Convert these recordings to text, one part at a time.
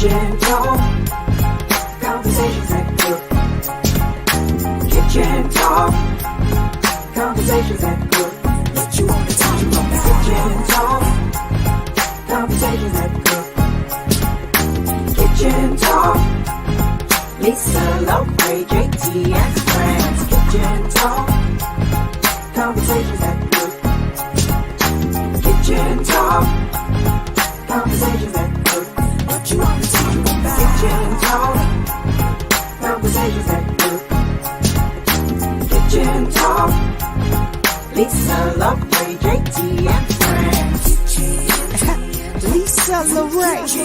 Kitchen talk, conversations that cook. Kitchen talk, conversations that cook. What you want to talk about? Kitchen talk, conversations that cook. Kitchen talk, Lisa, Lopre, JT, and friends. Kitchen talk, conversations that cook. Kitchen talk, conversations that cook. What you want to talk about? Kitchen talk, conversations that cook. Kitchen talk, Lisa, Lopre, JT, and friends. Lisa, Lopre, JT,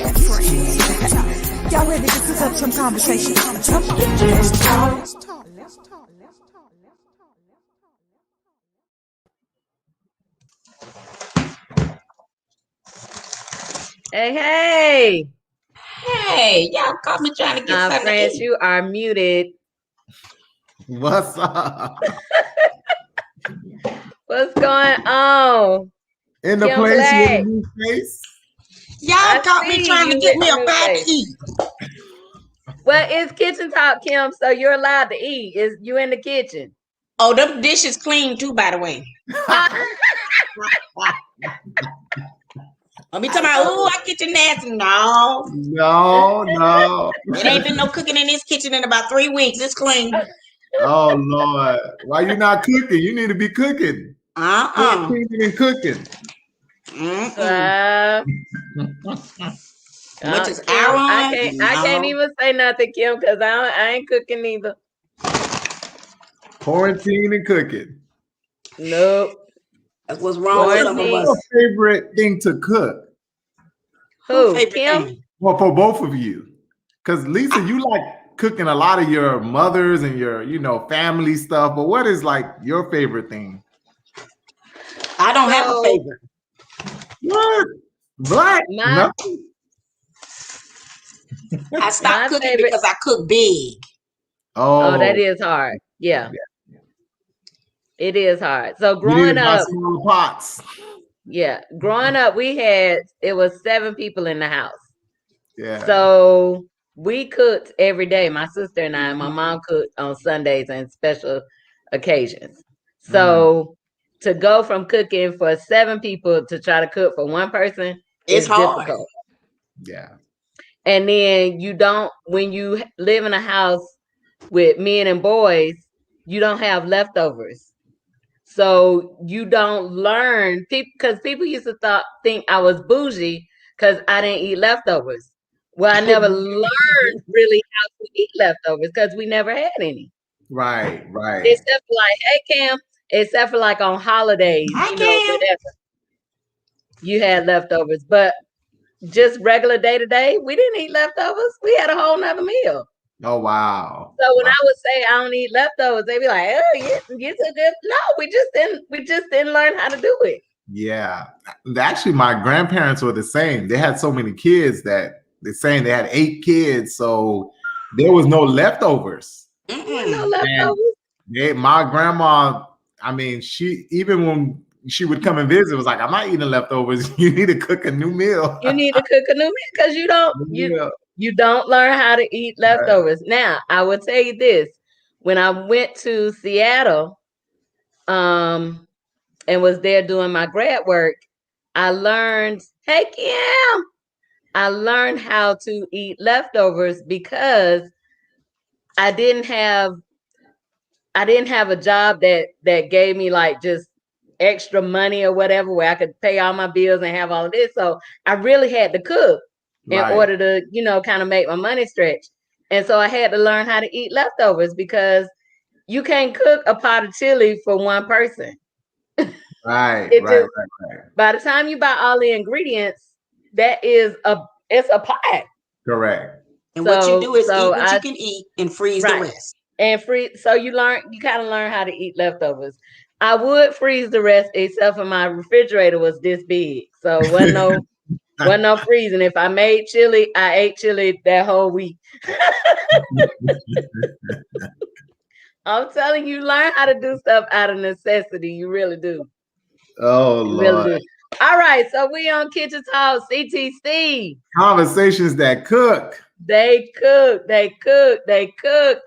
and friends. Y'all ready to cook up some conversation? Come on. Kitchen talk. Let's talk. Hey, Hey, y'all caught me trying to get something to friends, eat. you are muted. What's up? What's going on? In the Kim place Black. with a new face? Y'all I caught me see trying to you get me with a new bite face. to eat. Well, it's kitchen talk, Kim, so you're allowed to eat. Is you in the kitchen? Oh, them dishes clean too, by the way. I'll be talking about, oh, I kitchen nasty. No, No. it ain't been no cooking in this kitchen in about 3 weeks. It's clean. Oh Lord. Why you not cooking? You need to be cooking. Cooking and cooking. Which is Kim, I can't No. even say nothing, Kim, because I ain't cooking either. Quarantine and cooking. Nope. That's what's wrong with some of Quarantine. What's us. your favorite thing to cook? Who? Favorite Kim? thing? Well, for both of you. Because Lisa, you like cooking a lot of your mothers and your, family stuff. But what is like your favorite thing? I don't have a So- favorite. What? Black? My- Nothing? I stopped My cooking favorite- because I cook big. Oh, that is hard. Yeah. It is hard. So You need growing to buy up, smaller pots. growing up, it was 7 people in the house. Yeah. So we cooked every day. My sister and I, my mom cooked on Sundays and special occasions. So to go from cooking for 7 people to try to cook for one person It's is hard. difficult. Yeah. And then when you live in a house with men and boys, you don't have leftovers. So you don't learn, because people used to think I was bougie because I didn't eat leftovers. Well, I never learned really how to eat leftovers because we never had any. Right. Except for except for like on holidays, Hi, Cam. whatever. You had leftovers, but just regular day to day, we didn't eat leftovers. We had a whole nother meal. Oh wow. So when I would say I don't eat leftovers, they'd be like, "Oh, you so good." No, we just didn't learn how to do it. Yeah. Actually, my grandparents were the same. They had so many kids that they're saying they had 8 kids, so there was no leftovers. No leftovers. My grandma, I mean, even when she would come and visit, it was like, I'm not eating leftovers. You need to cook a new meal. You need to cook a new meal because you don't learn how to eat leftovers. Right. Now, I will tell you this: when I went to Seattle, and was there doing my grad work, I learned. Hey, Kim! I learned how to eat leftovers because I didn't have a job that gave me like just extra money or whatever where I could pay all my bills and have all of this. So I really had to cook in order to, kind of make my money stretch. And so I had to learn how to eat leftovers because you can't cook a pot of chili for one person. Right. By the time you buy all the ingredients, it's a pot. Correct. And what you do is eat what you can eat and freeze the rest. And so you kind of learn how to eat leftovers. I would freeze the rest, except for my refrigerator was this big, so wasn't no freezing. If I made chili, I ate chili that whole week. I'm telling you, learn how to do stuff out of necessity. You really do. Oh, Lord. Really do. All right, so we on Kitchen Talk CTC. Conversations that cook. They cook. I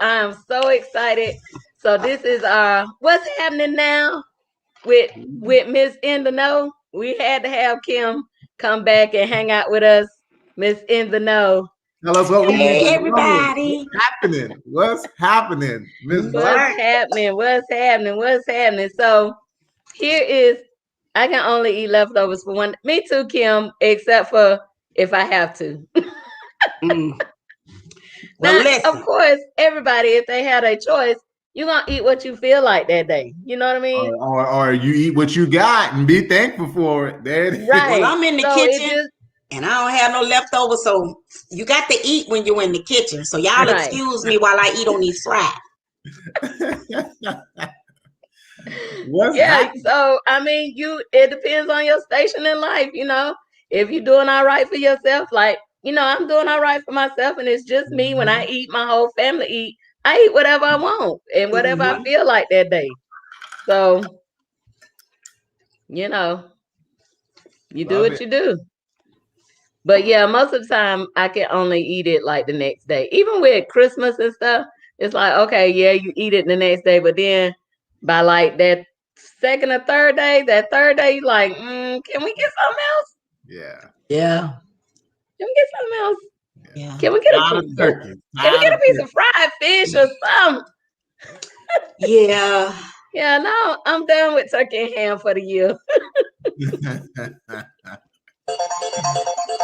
am so excited. So this is what's happening now with Miss In the Know. We had to have Kim come back and hang out with us. Miss In the Know. Tell us what Hey, everybody. What's happening? What's happening, Miss What's happening? So here is, I can only eat leftovers for one. Me too, Kim, except for if I have to. Well, now, of course, everybody, if they had a choice, you're gonna eat what you feel like that day. You know what I mean? Or you eat what you got and be thankful for it. Right. Well, I'm in the kitchen and I don't have no leftovers, so you got to eat when you're in the kitchen. So y'all excuse me while I eat on these fries. So I mean, it depends on your station in life, you know. If you're doing all right for yourself, like, you know, I'm doing all right for myself, and it's just me. When I eat, my whole family eat. I eat whatever I want and whatever I feel like that day. So, you know, you do what you do. But yeah, most of the time I can only eat it like the next day. Even with Christmas and stuff, it's like, okay, yeah, you eat it the next day, but then by like that second or third day, you like, can we get something else? Yeah. Can we get something else? Yeah. Can we get a piece of fried fish or something? Yeah. Yeah, no, I'm done with turkey and ham for the year.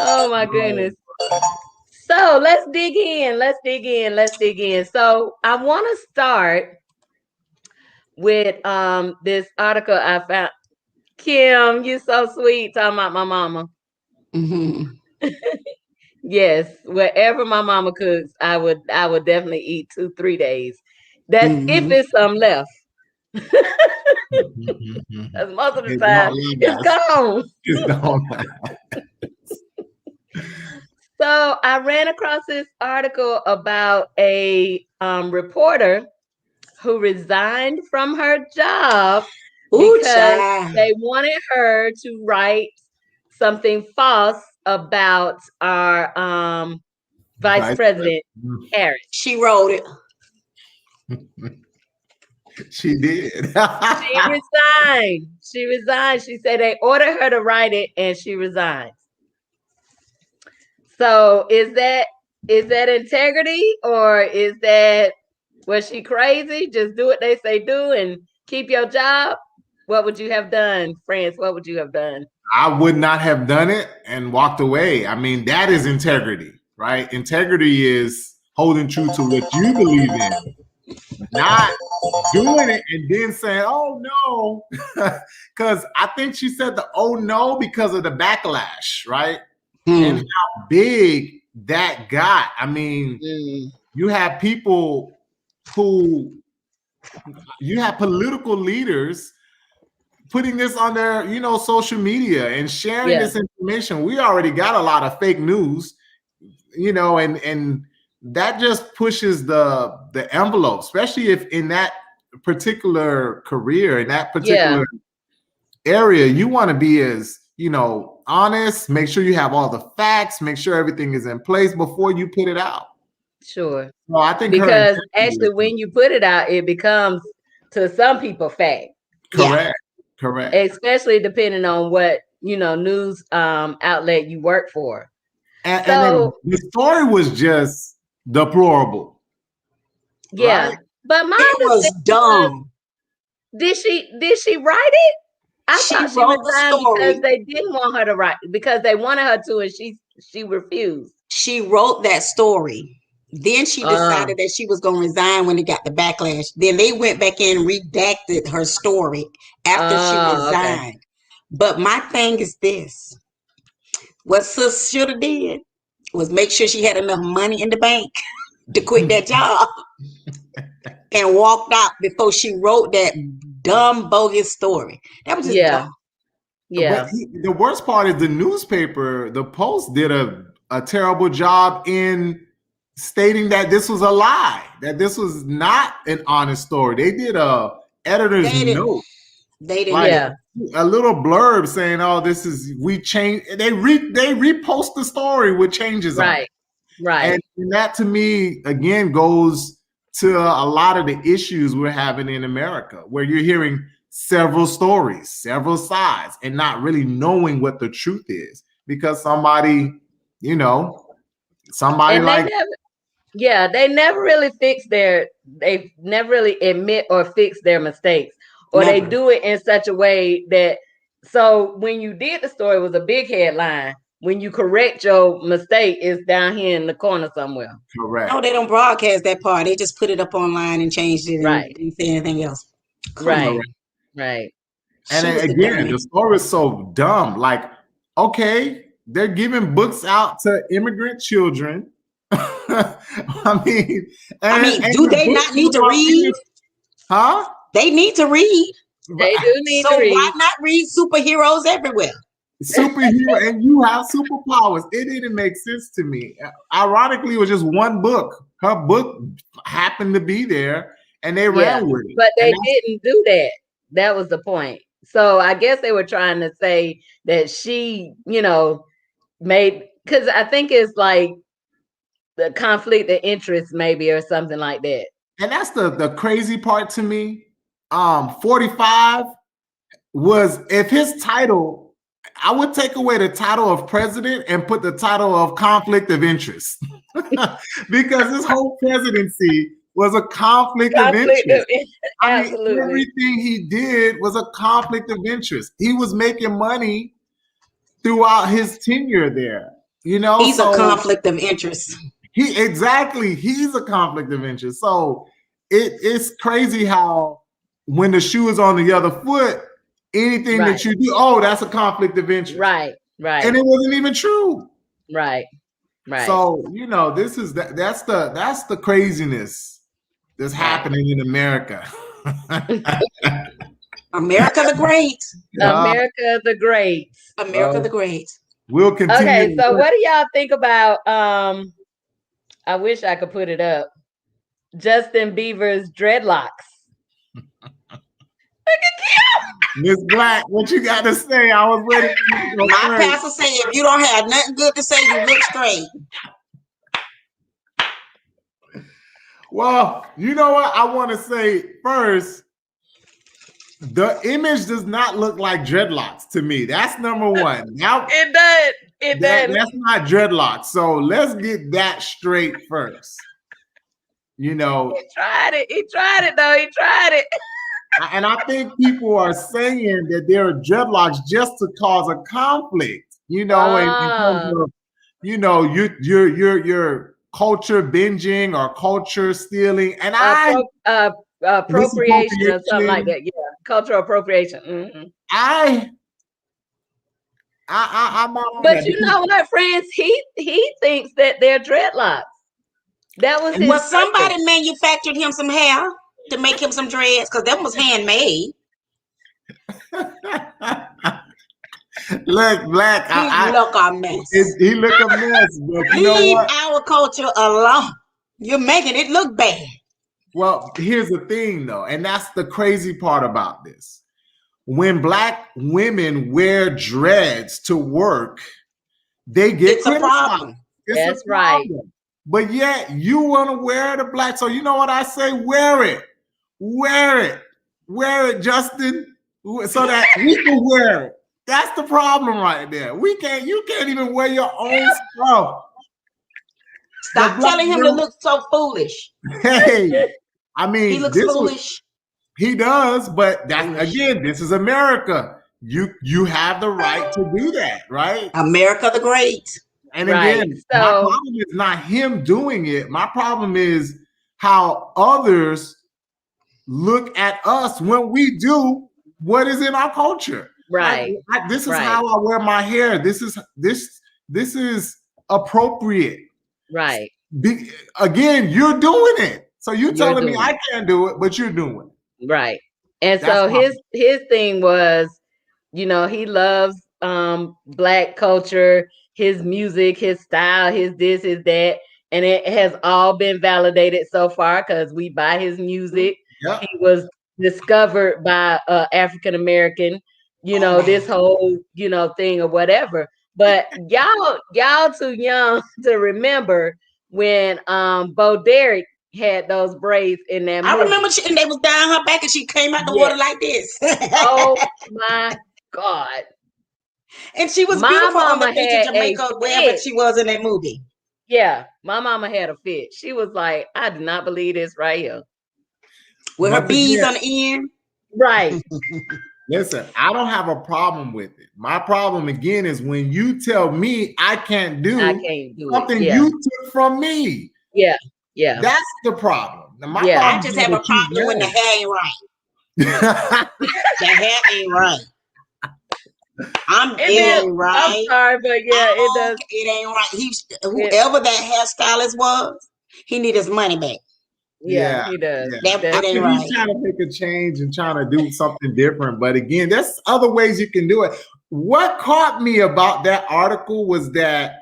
Oh my goodness. So let's dig in. So I want to start with this article I found. Kim, you're so sweet talking about my mama. Mm-hmm. Yes, wherever my mama cooks, I would definitely eat 2-3 days. That's if there's some left. Because most of the time it's gone. It's gone. So I ran across this article about a reporter who resigned from her job because they wanted her to write something false about our Vice President Harris. She wrote it. She did. She resigned. She said they ordered her to write it and she resigned. So is that integrity, or was she crazy? Just do what they say do and keep your job? What would you have done, France? What would you have done? I would not have done it and walked away. I mean, that is integrity, right? Integrity is holding true to what you believe in, not doing it and then saying, oh no. Because I think she said the oh no because of the backlash, right? And how big that got. I mean, you have people you have political leaders putting this on their, social media and sharing this information. We already got a lot of fake news, and that just pushes the envelope, especially if in that particular career, in that particular area, you want to be as, honest, make sure you have all the facts, make sure everything is in place before you put it out. Sure. Well, I think because actually when you put it out, it becomes to some people fact. Correct. Correct. Especially depending on what, news outlet you work for. And then the story was just deplorable. Yeah. Right? But it was dumb. Did she write it? I thought she resigned because they didn't want her to write, because they wanted her to, and she refused. She wrote that story. Then she decided that she was going to resign when they got the backlash. Then they went back in and redacted her story after she resigned. Okay. But my thing is this. What sis should have did was make sure she had enough money in the bank to quit that job and walked out before she wrote that dumb, bogus story. That was just dumb. Yeah. But the worst part is the newspaper, the Post, did a terrible job in stating that this was a lie, that this was not an honest story. They did a editor's note. They didn't. a little blurb saying, "Oh, this is we change." They repost the story with changes on it. Right. And that to me again goes to a lot of the issues we're having in America, where you're hearing several stories, several sides, and not really knowing what the truth is because somebody, you know, somebody and like they never really they never really admit or fix their mistakes, or Never. they do it in such a way that so when you did the story, it was a big headline. When you correct your mistake, it's down here in the corner somewhere. correct. No, they don't broadcast that part. They just put it up online and changed it Right. and didn't say anything else. Right. And She was the again, dummy. the story is so dumb. Like, okay, they're giving books out to immigrant children. I mean, do they not need to read? Huh? They need to read. They do need So to read. why not read superheroes everywhere? Superhero, and you have superpowers. It didn't make sense to me. Ironically, it was just one book. Her book happened to be there, and they ran with it. But they didn't do that. That was the point. So I guess they were trying to say that she, made, because I think it's like the conflict of interest, maybe, or something like that. And that's the crazy part to me. 45 was, if his title, I would take away the title of president and put the title of conflict of interest. Because his whole presidency was a conflict of interest. Absolutely. Everything he did was a conflict of interest. He was making money throughout his tenure there. He's a conflict of interest. He's a conflict of interest. So it's crazy how when the shoe is on the other foot, anything that you do, that's a conflict of interest. Right. And it wasn't even true. Right. So, this is that's the craziness that's happening in America. America the Great. America the Great. America the Great. We'll continue. Okay, so what do y'all think about I wish I could put it up. Justin Bieber's dreadlocks. Look at you. Miss Black, what you got to say? I was ready for you to go My first. pastor said, if you don't have nothing good to say, you look straight. Well, you know what? I want to say first, the image does not look like dreadlocks to me. That's number one. Now, It does. It does. that's not dreadlocks. So let's get that straight first. He tried it. He tried it, though. He tried it. And I think people are saying that there are dreadlocks just to cause a conflict, in terms of, your culture binging or culture stealing. And appropriation or something like that. Yeah, cultural appropriation. Mm-hmm. I'm not. But you know what, friends? He thinks that they're dreadlocks. That was his. Well, somebody manufactured him some hair to make him some dreads, because that was handmade. Look, Black. He look a mess. He look a mess, but you know Leave what? our culture alone. You're making it look bad. Well, here's the thing, though, and that's the crazy part about this. When Black women wear dreads to work, they get It's a problem. That's right. But yet you want to wear the black. So you know what I say? Wear it. Wear it. Wear it, Justin. So that we can wear it. That's the problem right there. You can't even wear your own stuff. Stop telling him to look so foolish. Hey, I mean, He looks foolish. He does, but this is America. You have the right to do that, right? America the Great. And again, my problem is not him doing it. My problem is how others look at us when we do what is in our culture. Right. This is how I wear my hair. This is appropriate. Right. Again, you're doing it. So you're telling me I can't do it, but you're doing it. Right. And so his thing was, he loves Black culture, his music, his style, his this, his that. And it has all been validated so far because we buy his music. Yep. He was discovered by African American you know, this whole, you know, thing or whatever. But y'all too young to remember when Bo Derek had those braids in that movie. I remember and they was down her back and she came out the water like this. Oh my God. And she was beautiful on the beach in Jamaica, wherever she was in that movie. Yeah, my mama had a fit. She was like, I do not believe this right here. With her beads on the end. Right. Listen, I don't have a problem with it. My problem again is when you tell me I can't do something you took from me. Yeah. Yeah. That's the problem. Now, my problem I just have a problem when the hair ain't right. The hair ain't right. It ain't right. I'm sorry, but yeah, it does. It ain't right. Whoever that hairstylist was, he need his money back. Yeah, he does. Yeah. That ain't right. He's trying to make a change and trying to do something different. But again, there's other ways you can do it. What caught me about that article was that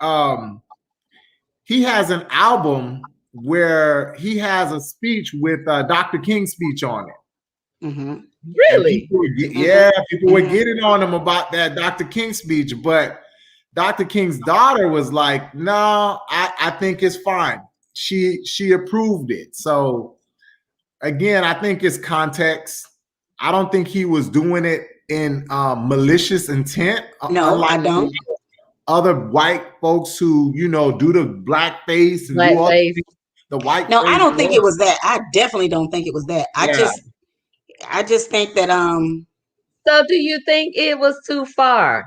he has an album where he has a speech with Dr. King's speech on it. Mm-hmm. Really? People were getting on him about that Dr. King speech, but Dr. King's daughter was like, no, I think it's fine. She approved it. So again, I think it's context. I don't think he was doing it in malicious intent. No, I don't. Other white folks who, you know, do the black face and do all the white. No, I don't think it was that. I definitely don't think it was that. I just think that So do you think it was too far?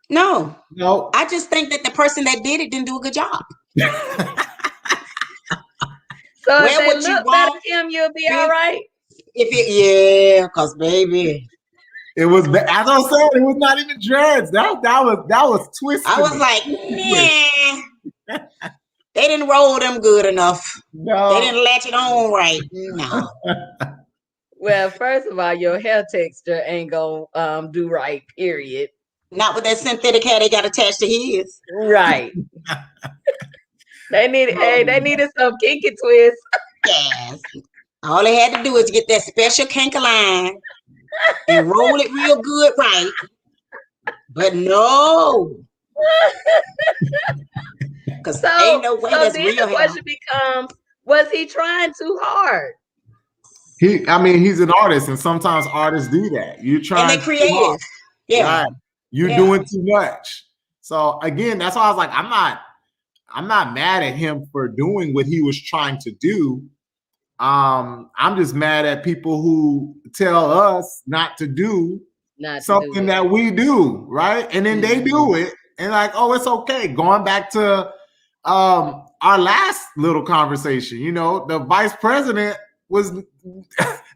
No. No. I just think that the person that did it didn't do a good job. So if they look better at him, you'll be all right. Because baby. It was, as I said, it was not even dreads. That was twisted. I was like, nah. They didn't roll them good enough. No. They didn't latch it on right. No. Well, first of all, your hair texture ain't gonna do right, period. Not with that synthetic hair they got attached to his. Right. They needed some kinky twist. Yes. All they had to do is get that special kinky line and roll it real good right. But no. Because ain't no way that's real hair. The question becomes, was he trying too hard? He's an artist, and sometimes artists do that. You're trying, and they creative. Yeah. Right. You're doing too much. So again, that's why I was like, I'm not mad at him for doing what he was trying to do. I'm just mad at people who tell us not to do something that we do, right? And then they do it, and like, oh, it's okay. Going back to our last little conversation, you know, the vice president was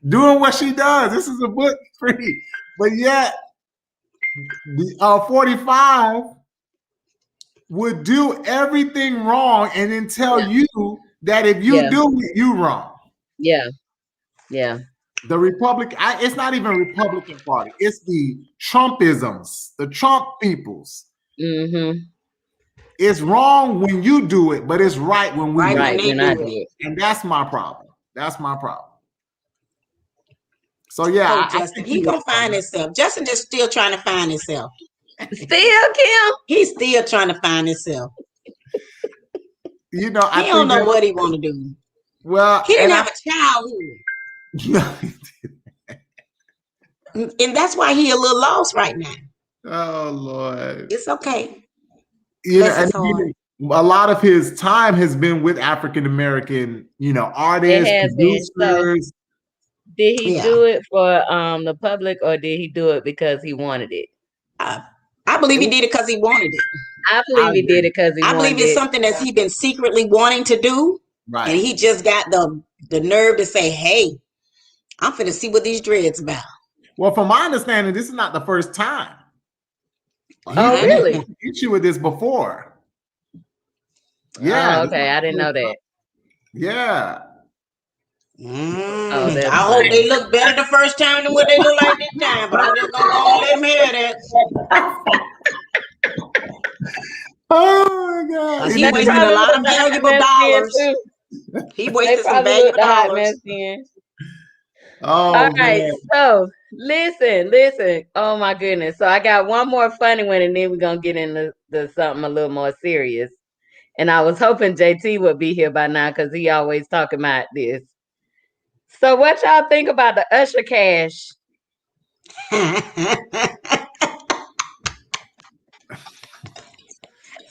doing what she does. This is a book free, but yet the 45 would do everything wrong and then tell you that if you do it, you wrong. Yeah. Yeah. The it's not even Republican Party. It's the Trumpisms, the Trump peoples. Mm-hmm. It's wrong when you do it, but it's right when we do it. And that's my problem. That's my problem. So yeah, Justin, he gonna find himself. Justin is still trying to find himself. Still, Kim? He's still trying to find himself. You know, he don't know what he want to do. Well, he didn't have a childhood. And that's why he a little lost right now. Oh Lord. It's okay. You know, and a lot of his time has been with African American, you know, artists, producers. Did he do it for the public, or did he do it because he wanted it? I believe he did it because he wanted it. I believe he did it because he wanted it. I believe it's something that he's been secretly wanting to do. Right. And he just got the nerve to say, hey, I'm finna see what these dreads about. Well, from my understanding, this is not the first time. Oh, really? He hit you with this before. Yeah. Oh, okay. I didn't know that. Yeah. I hope they look better the first time than what they look like this time, but I'm just gonna go let him hear that. Oh my God. He wasted a lot of valuable dollars. He wasted some valuable dollars. Oh, all right. So Listen. Oh my goodness. So I got one more funny one, and then we're gonna get into something a little more serious. And I was hoping JT would be here by now because he always talking about this. So what y'all think about the Usher cash?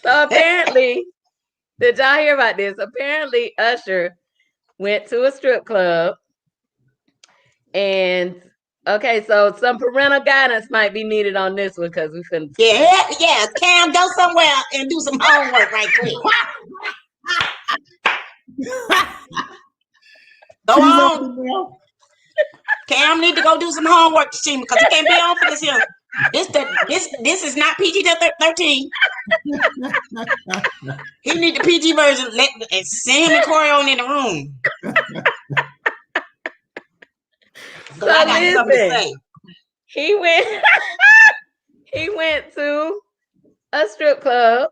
So apparently, did y'all hear about this? Apparently, Usher went to a strip club, and okay, so some parental guidance might be needed on this one because we couldn't. Yeah. Cam, go somewhere and do some homework right quick. Go on. Cam need to go do some homework, because he can't be on for this here. This is not PG-13. He need the PG version. And send him and Corey on in the room. So I got something to say. He went to a strip club,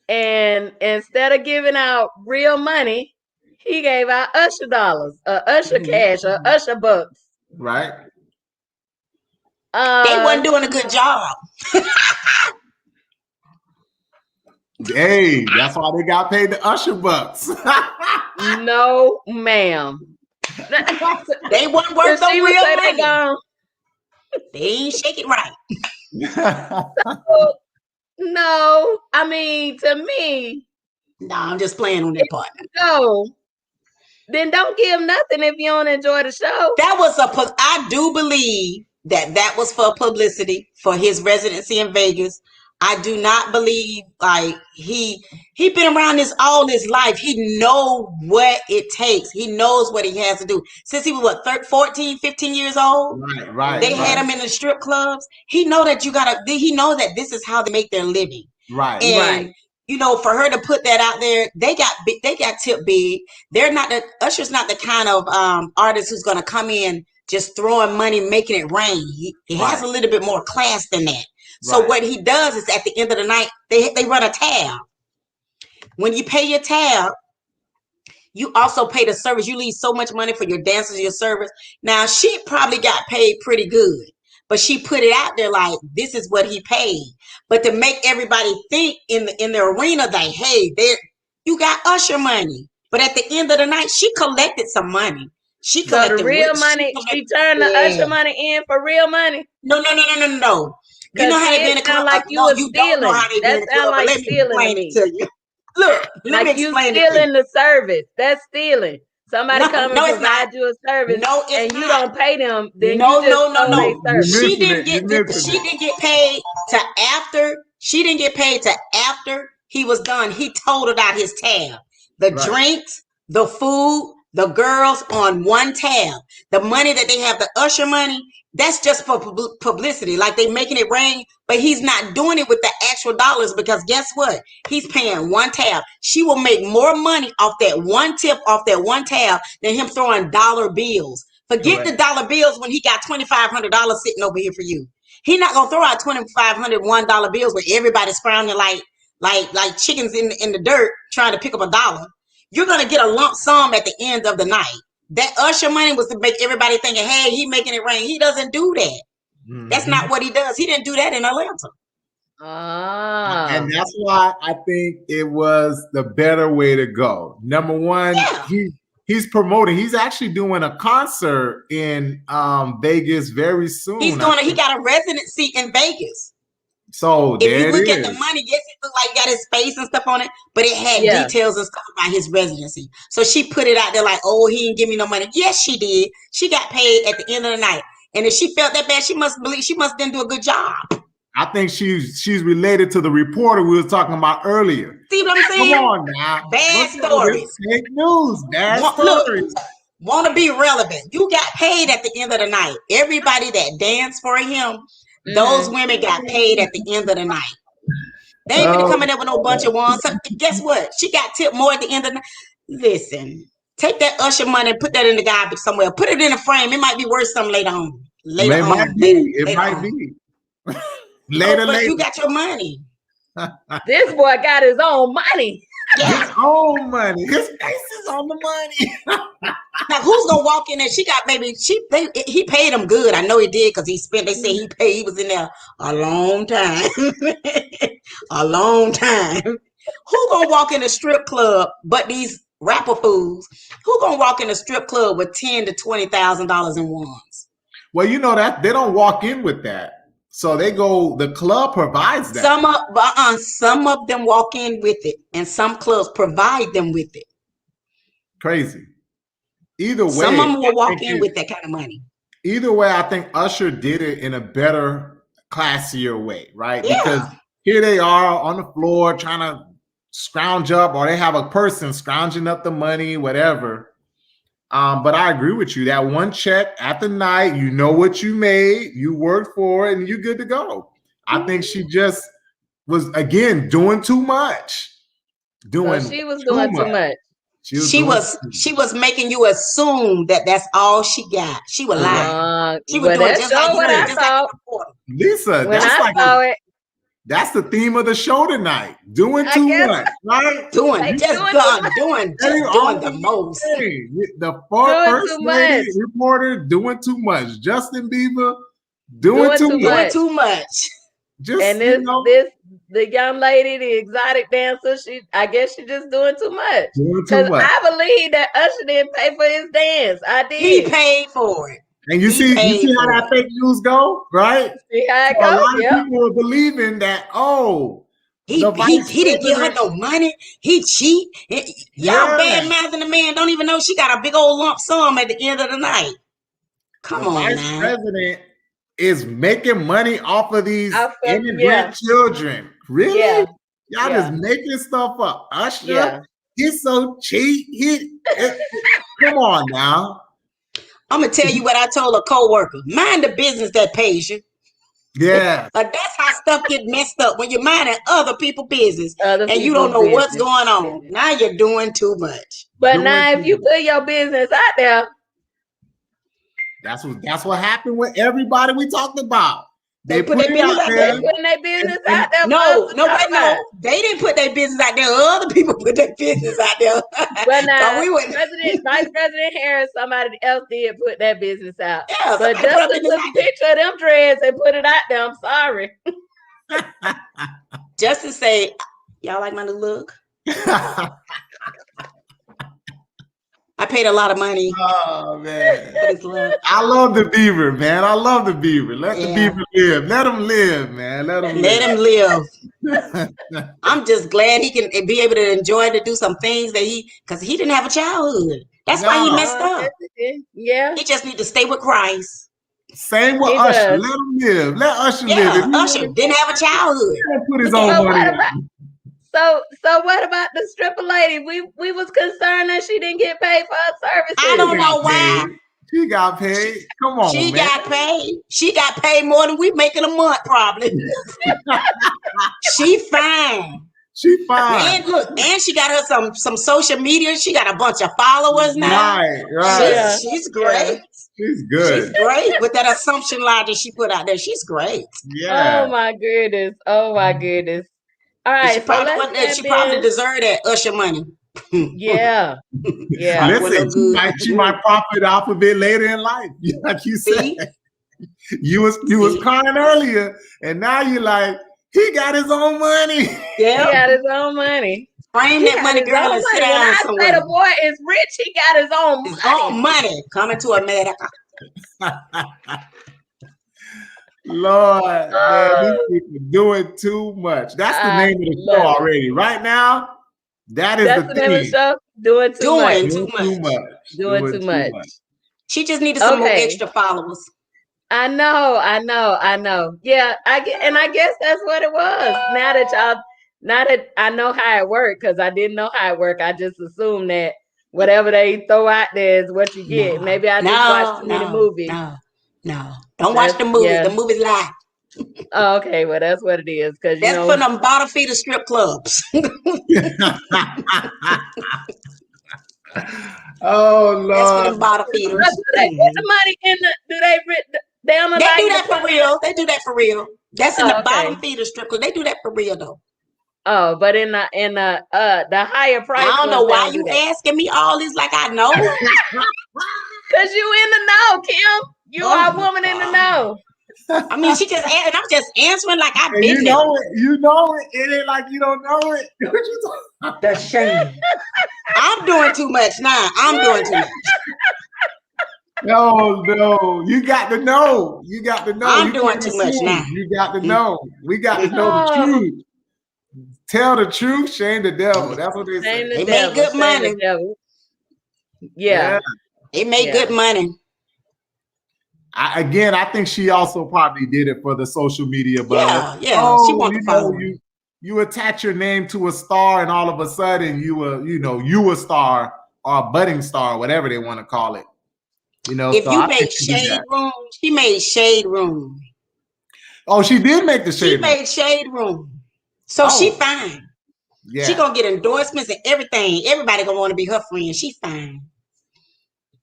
and instead of giving out real money, he gave out Usher dollars, Usher cash, or Usher bucks. Right. They wasn't doing a good job. Hey, that's why they got paid the Usher bucks. No, ma'am. They wasn't worth no real money. They ain't shake it right. So, no, I mean, to me. No, I'm just playing on that part. No. Then don't give nothing if you don't enjoy the show. That was I do believe that was for publicity for his residency in Vegas. I do not believe like he been around this all his life. He know what it takes. He knows what he has to do. Since he was 14, 15 years old. Right. They had him in the strip clubs. He know that he know that this is how they make their living. Right. And you know, for her to put that out there, they got tipped big. Usher's not the kind of artist who's gonna come in just throwing money, making it rain. He has a little bit more class than that. So what he does is at the end of the night, they run a tab. When you pay your tab, you also pay the service. You leave so much money for your dancers, your service. Now, she probably got paid pretty good, but she put it out there like, this is what he paid. But to make everybody think in the arena that, hey, you got Usher money. But at the end of the night, she collected some money. She collected the real money. She turned the Usher money in for real money. No. You know how they been in the club? Like you were stealing. That sounds like stealing to me. Look, let me explain you stealing the service. That's stealing. Somebody come and provide you a service, and you don't pay them. Then no. She didn't get paid to after. She didn't get paid to after he was done. He totaled out his tab. The drinks, the food, the girls on one tab. The money that they have, the Usher money, that's just for publicity. Like they making it rain, but he's not doing it with the actual dollars because guess what? He's paying one tab. She will make more money off that one tip, off that one tab than him throwing dollar bills. Forget the dollar bills when he got $2,500 sitting over here for you. He's not gonna throw out $2,500 $1 bills where everybody's frowning like chickens in the dirt trying to pick up a dollar. You're gonna get a lump sum at the end of the night. That Usher money was to make everybody thinking, hey, he making it rain. He doesn't do that. Mm-hmm. That's not what he does. He didn't do that in Atlanta. And that's why I think it was the better way to go. Number one, he's promoting. He's actually doing a concert in Vegas very soon. He got a residency in Vegas. So if you look at the money, yes, it looked like he got his face and stuff on it, but it had details and stuff about his residency. So she put it out there like, oh, he didn't give me no money. Yes, she did. She got paid at the end of the night. And if she felt that bad, she must didn't do a good job. I think she's related to the reporter we were talking about earlier. See what I'm saying? Come on now. Bad stories. Fake news. Bad stories. Want to be relevant. You got paid at the end of the night. Everybody that danced for him, those women got paid at the end of the night. They ain't been coming up with no bunch of ones. So guess what? She got tipped more at the end of the night. Listen, take that Usher money and put that in the garbage somewhere. Put it in a frame. It might be worth something later on. It might be. Later. You got your money. This boy got his own money. His own money. His face is on the money. Now, who's gonna walk in there? She got maybe he paid him good. I know he did because he spent. They say he was in there a long time, a long time. Who gonna walk in a strip club but these rapper fools? Who gonna walk in a strip club with $10,000 to $20,000 in ones? Well, you know that they don't walk in with that, so they go. The club provides that. Some of them walk in with it, and some clubs provide them with it. Crazy. Either way, some of them will walk in with that kind of money. Either way, I think Usher did it in a better, classier way, right? Yeah. Because here they are on the floor trying to scrounge up, or they have a person scrounging up the money, whatever. But I agree with you. That one check at the night, you know what you made, you worked for it, and you're good to go. I think she just was, again, doing too much. She was doing too much. She was making you assume that that's all she got. She was lying. She was doing just like what I saw. Lisa, when I saw it. That's the theme of the show tonight. Doing too much, right? Doing the most. The first lady reporter doing too much. Justin Bieber doing too much. Just, and the young lady, the exotic dancer, I guess she just doing too much. Because I believe that Usher didn't pay for his dance. I did. He paid for it. And you see how that fake news go, right? See how it goes? A lot of people are believing that, he didn't give her no money. He cheat. Y'all bad mouthing the man. Don't even know she got a big old lump sum at the end of the night. Come on, man. Vice president is making money off of these immigrant children. Really? Yeah. Y'all just making stuff up. Usher, he's so cheap. Come on now. I'm gonna tell you what I told a coworker. Mind the business that pays you. Yeah. That's how stuff get messed up when you're minding other people's business and you don't know what's going on. Now you're doing too much. But now if you put your business out there, that's what happened with everybody we talked about. They put their business out there. Putting their business out there. No. They didn't put their business out there. Other people put their business out there. Well, now, Vice President Harris, somebody else did put that business out. Yeah, but Justin took a picture of them dreads and put it out there. I'm sorry. Justin say, y'all like my new look? I paid a lot of money. Oh man, I love the Beaver, man. I love the Beaver. Let the Beaver live. Let him live, man. Let him live. I'm just glad he can be able to enjoy to do some things that because he didn't have a childhood. That's why he messed up. Yeah, he just need to stay with Christ. Same with Usher. Let him live. Let Usher live. Usher didn't have a childhood. He put his own money. So what about the stripper lady? We was concerned that she didn't get paid for her services. I don't know why. She got paid. Come on, She got paid. She got paid more than we making a month, probably. She fine. She fine. And look, and she got her some social media. She got a bunch of followers now. Right. She's great. She's good. She's great with that assumption lie that she put out there. She's great. Yeah. Oh my goodness. All right, she probably deserved that Usher money. Yeah. Listen, she might profit off of it later in life, like you said. You was crying earlier, and now you're like, he got his own money. Yeah, he got his own money. Frame that money, girl, and sit down somewhere. When I say the boy is rich, he got his own money. Coming to America. Lord, man, these people doing too much. That's the name of the show already. Right now, that's the name of the show. Doing too much. She just needed some more extra followers. I know. Yeah, I guess that's what it was. Now that I know how it worked, because I didn't know how it worked. I just assumed that whatever they throw out there is what you get. Maybe I just watched too many movies. No, don't watch the movies. The movies lie. Oh, okay, well that's what it is. Because that's for them bottom feeder strip clubs. Oh Lord! That's for them bottom feeders. Do they put the money in the? Do they? They do that for real. They do that for real. That's in the bottom feeder strip club. They do that for real though. Oh, but in the higher price. I don't know ones, they why don't do you that. asking me all this like I know. Cause you in the know, Kim. You Oh are a my woman in the God. know. I mean, she just and I'm just answering like I've And been you there. know it. You know it. It ain't like you don't know it. What you talking- The shame. I'm doing too much now. I'm doing too much. No, you got to know. You got to know. I'm You doing can't too much assume. now. You got to know. We got to know the Oh. truth. Tell the truth, shame the devil. That's what they Shame say. the They make devil. good Shame money. the devil. Yeah. They make Yeah. good money. I think she also probably did it for the social media buzz. Yeah. She want the followers. You attach your name to a star, and all of a sudden you a star or a budding star, whatever they want to call it. If you make Shade Room, she made Shade Room. Oh, she did make the Shade Room. She made Shade Room. So she fine. Yeah. She gonna get endorsements and everything. Everybody gonna want to be her friend. She fine.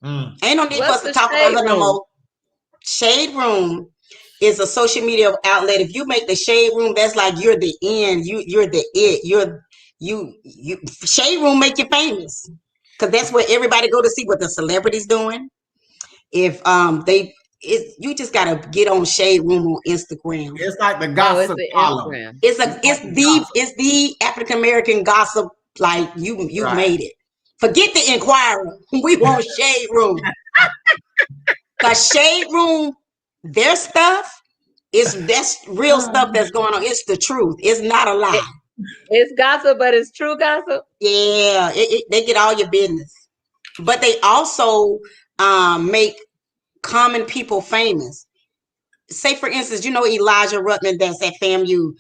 Ain't no need for us to talk about her no more. Shade Room is a social media outlet. If you make the Shade Room, that's like you're the end. You're the it. You Shade Room make you famous. Because that's where everybody go to see what the celebrities doing. If you just gotta get on Shade Room on Instagram. It's like the gossip column. Instagram. It's the African American gossip. Like you made it. Forget the Inquirer. We want Shade Room. Cause Shade Room, their stuff that's real stuff that's going on. It's the truth. It's not a lie. It's gossip, but it's true gossip. Yeah, they get all your business. But they also make common people famous. Say, for instance, Elijah Rutman that's at FAMU,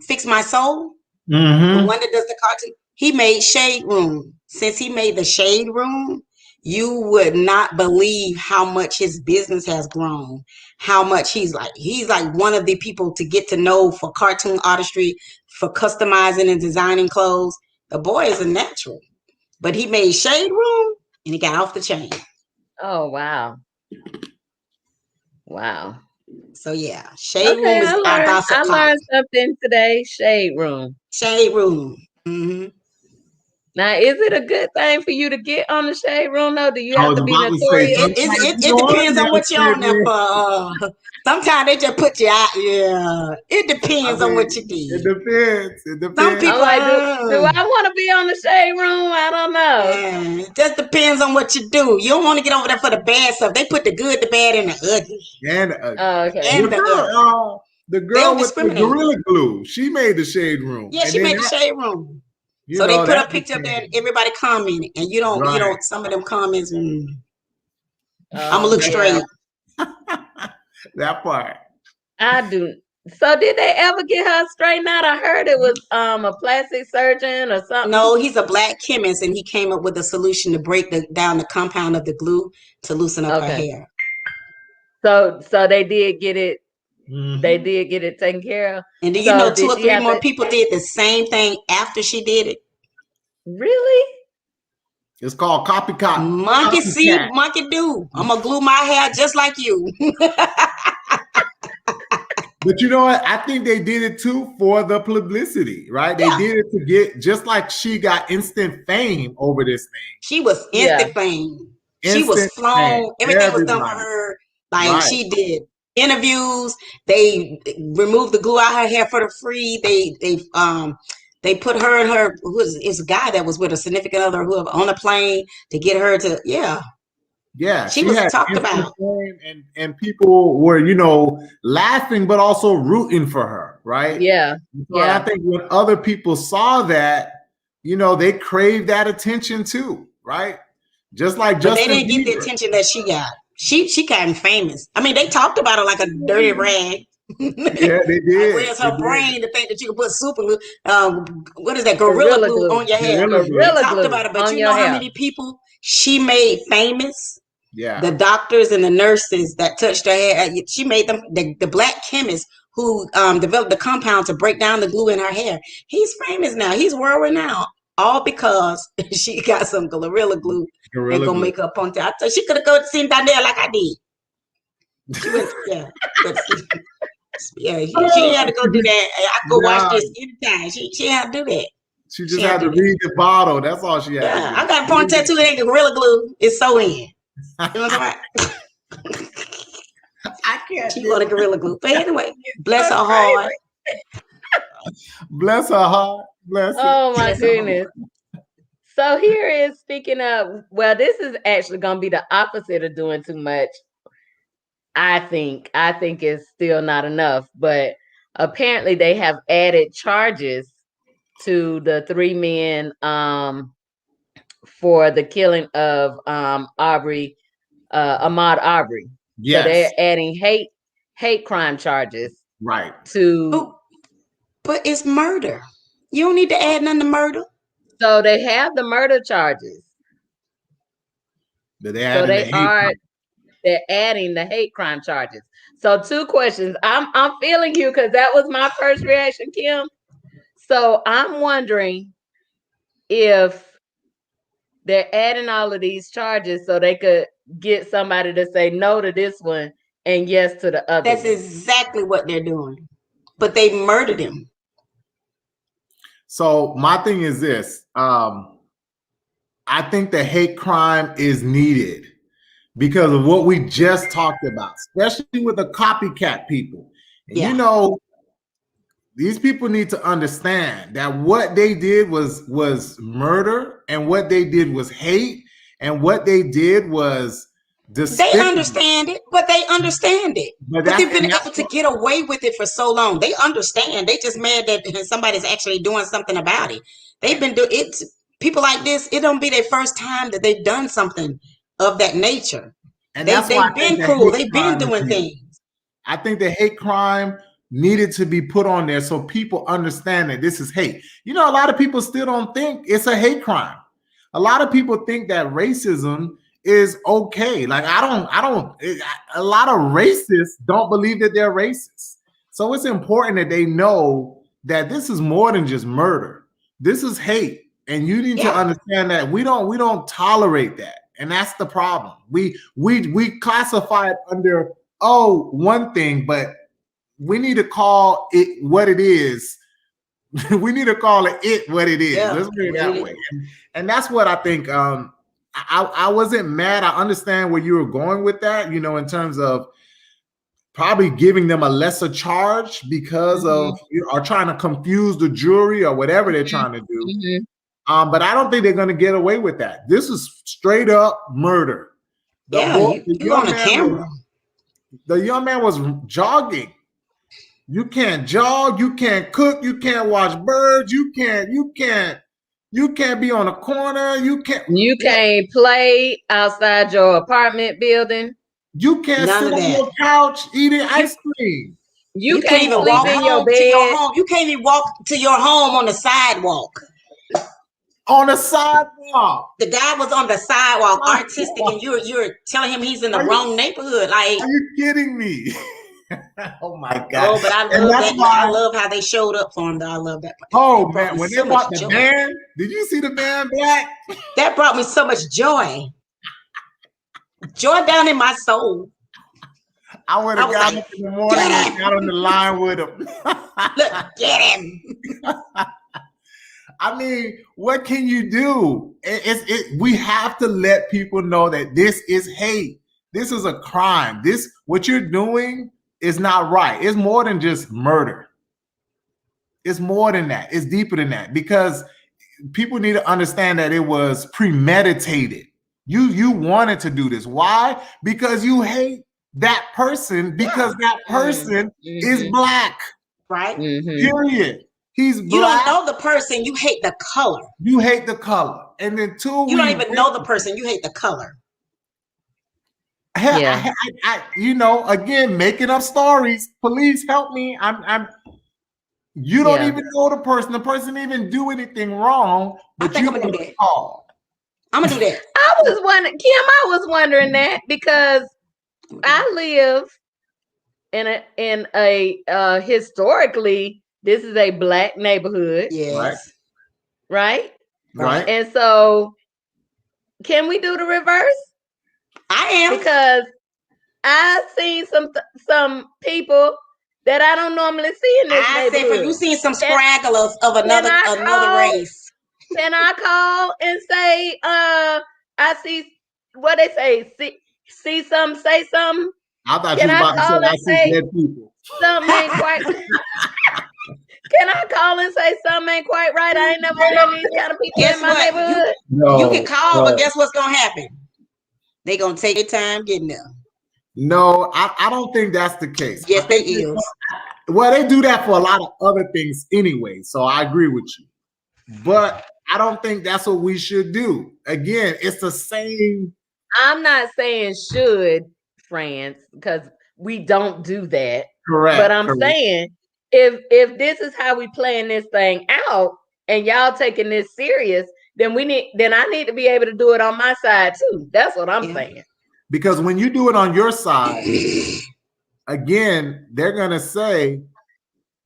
Fix My Soul, the one that does the cartoon. He made Shade Room. Since he made the Shade Room, you would not believe how much his business has grown. How much he's like one of the people to get to know for cartoon artistry, for customizing and designing clothes. The boy is a natural. But he made Shade Room and he got off the chain. Oh, wow. Wow. So yeah, Shade Room is our gossip. I learned something today. Shade Room. Shade Room. Mm-hmm. Now, is it a good thing for you to get on the Shade Room? though? Do you have to be notorious? It depends on what you're on there for. Sometimes they just put you out. Yeah, it depends on what you did. It depends. Some people like, do I want to be on the Shade Room? I don't know. It just depends on what you do. You don't want to get over there for the bad stuff. They put the good, the bad, and the ugly. And okay. And the girl with the Gorilla Glue, she made the Shade Room. Yeah, she made the Shade Room. So they put a picture up there and everybody commented. And you don't, some of them comments, I'm going to look straight. That part. I do. So did they ever get her straightened out? I heard it was a plastic surgeon or something. No, he's a black chemist and he came up with a solution to break down the compound of the glue to loosen up her hair. So they did get it. Mm-hmm. They did get it taken care of. And do you know 2 or 3 more people did the same thing after she did it? Really? It's called copycat. Monkey see, monkey do. I'm gonna glue my hair just like you. But you know what? I think they did it too for the publicity, right? They did it to get, just like she got instant fame over this thing. She was instant fame. She was flown. Everything was done for her. Like she did interviews. They removed the glue out her hair for the free. They put her and her, it's a guy that was with a significant other who on a plane to get her to, Yeah, she was talked about. And people were, laughing, but also rooting for her, right? Yeah. So I think when other people saw that, they craved that attention too, right? Just like Justin they didn't get the attention that she got. She got famous. I mean, they talked about her like a dirty rag. Yeah, they did. Where's her brain to think that you can put super glue? What is that? Gorilla glue on your hair. Gorilla talked glue about it, but you know how many people she made famous? Yeah, the doctors and the nurses that touched her hair. She made them. The black chemist who developed the compound to break down the glue in her hair. He's famous now. He's world renowned. All because she got some Gorilla glue and gonna make her ponytail. She could have seen down there like I did. She went, Yeah, she ain't had to go do that. I could go watch this anytime. She had to do that. She just had to read the bottle. That's all she had to do. I got a point tattoo that ain't Gorilla Glue. It's so in. You know what I'm talking about? I can't. She want a Gorilla Glue. But anyway, bless her heart. Bless her heart. Bless her. Oh my goodness. So here is, speaking of, well, this is actually going to be the opposite of doing too much. I think it's still not enough, but apparently they have added charges to the 3 men for the killing of Ahmaud Arbery. Yes. So they're adding hate crime charges. Right. But it's murder. You don't need to add none to murder. So they have the murder charges. But they're adding the hate crime charges. So 2 questions. I'm feeling you because that was my first reaction, Kim. So I'm wondering if they're adding all of these charges so they could get somebody to say no to this one and yes to the other. That's exactly what they're doing. But they murdered him. So my thing is this. I think the hate crime is needed because of what we just talked about, especially with the copycat people. And you know, these people need to understand that what they did was murder, and what they did was hate, and what they did was despicable. They understand it, but they understand it. But they've been able to get away with it for so long. They understand. They just mad that somebody's actually doing something about it. They've been doing it. People like this, it don't be their first time that they've done something of that nature. And they've been cruel. They've been doing things. I think the hate crime needed to be put on there so people understand that this is hate. You know, a lot of people still don't think it's a hate crime. A lot of people think that racism is okay. Like a lot of racists don't believe that they're racist. So it's important that they know that this is more than just murder. This is hate. And you need to understand that we don't tolerate that. And that's the problem. We classify it under one thing, but we need to call it what it is. We need to call it what it is. Let's put it that way. And that's what I think. I wasn't mad. I understand where you were going with that, you know, in terms of probably giving them a lesser charge because of or trying to confuse the jury or whatever they're trying to do. But I don't think they're going to get away with that. This is straight up murder. You on the camera. The young man was jogging. You can't jog. You can't cook. You can't watch birds. You can't be on a corner. You can't play outside your apartment building. You can't sit on your couch eating ice cream. You can't even walk in your bed. You can't even walk to your home on the sidewalk. On the sidewalk. The guy was on the sidewalk, artistic, and you're telling him he's in the wrong neighborhood. Like, are you kidding me? Oh my God! Oh, but I love that. I love how they showed up for him. Though I love that. Oh man, when they brought the band, did you see the band Black? That brought me so much joy. Joy down in my soul. I would have got up in the morning and got on the line with him. Look, get him. I mean, what can you do? We have to let people know that this is hate. This is a crime. What you're doing is not right. It's more than just murder. It's more than that. It's deeper than that, because people need to understand that it was premeditated. You wanted to do this. Why? Because you hate that person, because that person is Black. Right? Period. He's Black. You don't know the person, you hate the color. You hate the color. And then you don't even know the person, you hate the color. I again, making up stories. Police, help me. You don't even know the person. The person didn't even do anything wrong, but I'm gonna do that. I'm gonna do that. I was wondering that because I live in a historically, this is a Black neighborhood. Yes. Right? Right. And so can we do the reverse? I am. Because I've seen some people that I don't normally see in this I said, for neighborhood. you seen some scragglers of another race. Can I call and say, I see what they say, see something, say something? I thought you was about to say, I see dead people. Something ain't quite. Can I call and say something ain't quite right? I ain't never seen these kind of people in my neighborhood. You can call, but guess what's gonna happen? They gonna take their time getting there. No, I don't think that's the case. Yes, they is. Well, they do that for a lot of other things anyway, so I agree with you. But I don't think that's what we should do. Again, it's the same. I'm not saying should, France, because we don't do that. Correct. But I'm saying if this is how we playing this thing out and y'all taking this serious, then I need to be able to do it on my side too. That's what I'm saying. Because when you do it on your side, again, they're gonna say,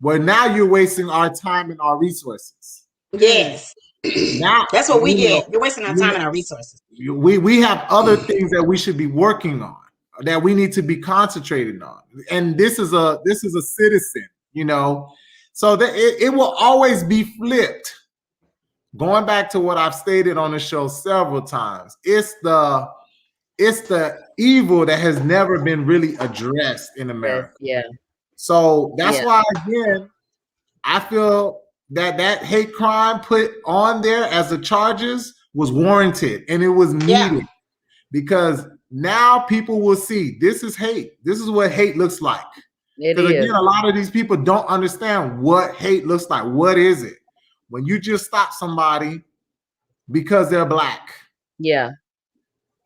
well, now you're wasting our time and our resources. Yes. Now that's what we get. You're wasting our time and our resources. We have other things that we should be working on, that we need to be concentrating on. And this is a citizen, you know. So that it will always be flipped. Going back to what I've stated on the show several times, it's the evil that has never been really addressed in America. Yeah. So that's why, again, I feel that hate crime put on there as the charges was warranted and it was needed, because now people will see this is hate. This is what hate looks like. Because again, a lot of these people don't understand what hate looks like. What is it? When you just stop somebody because they're black. Yeah.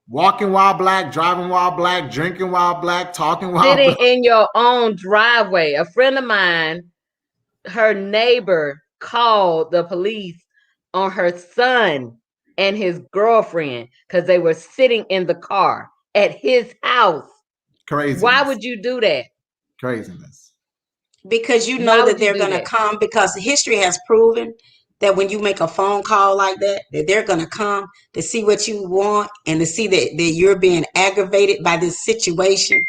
Walking while black, driving while black, drinking while black, talking while sitting black. in your own driveway. A friend of mine, her neighbor called the police on her son and his girlfriend because they were sitting in the car at his house. Crazy. Why would you do that? Craziness. Because you know that they're going to come, because history has proven that when you make a phone call like that they're going to come to see what you want and to see that you're being aggravated by this situation.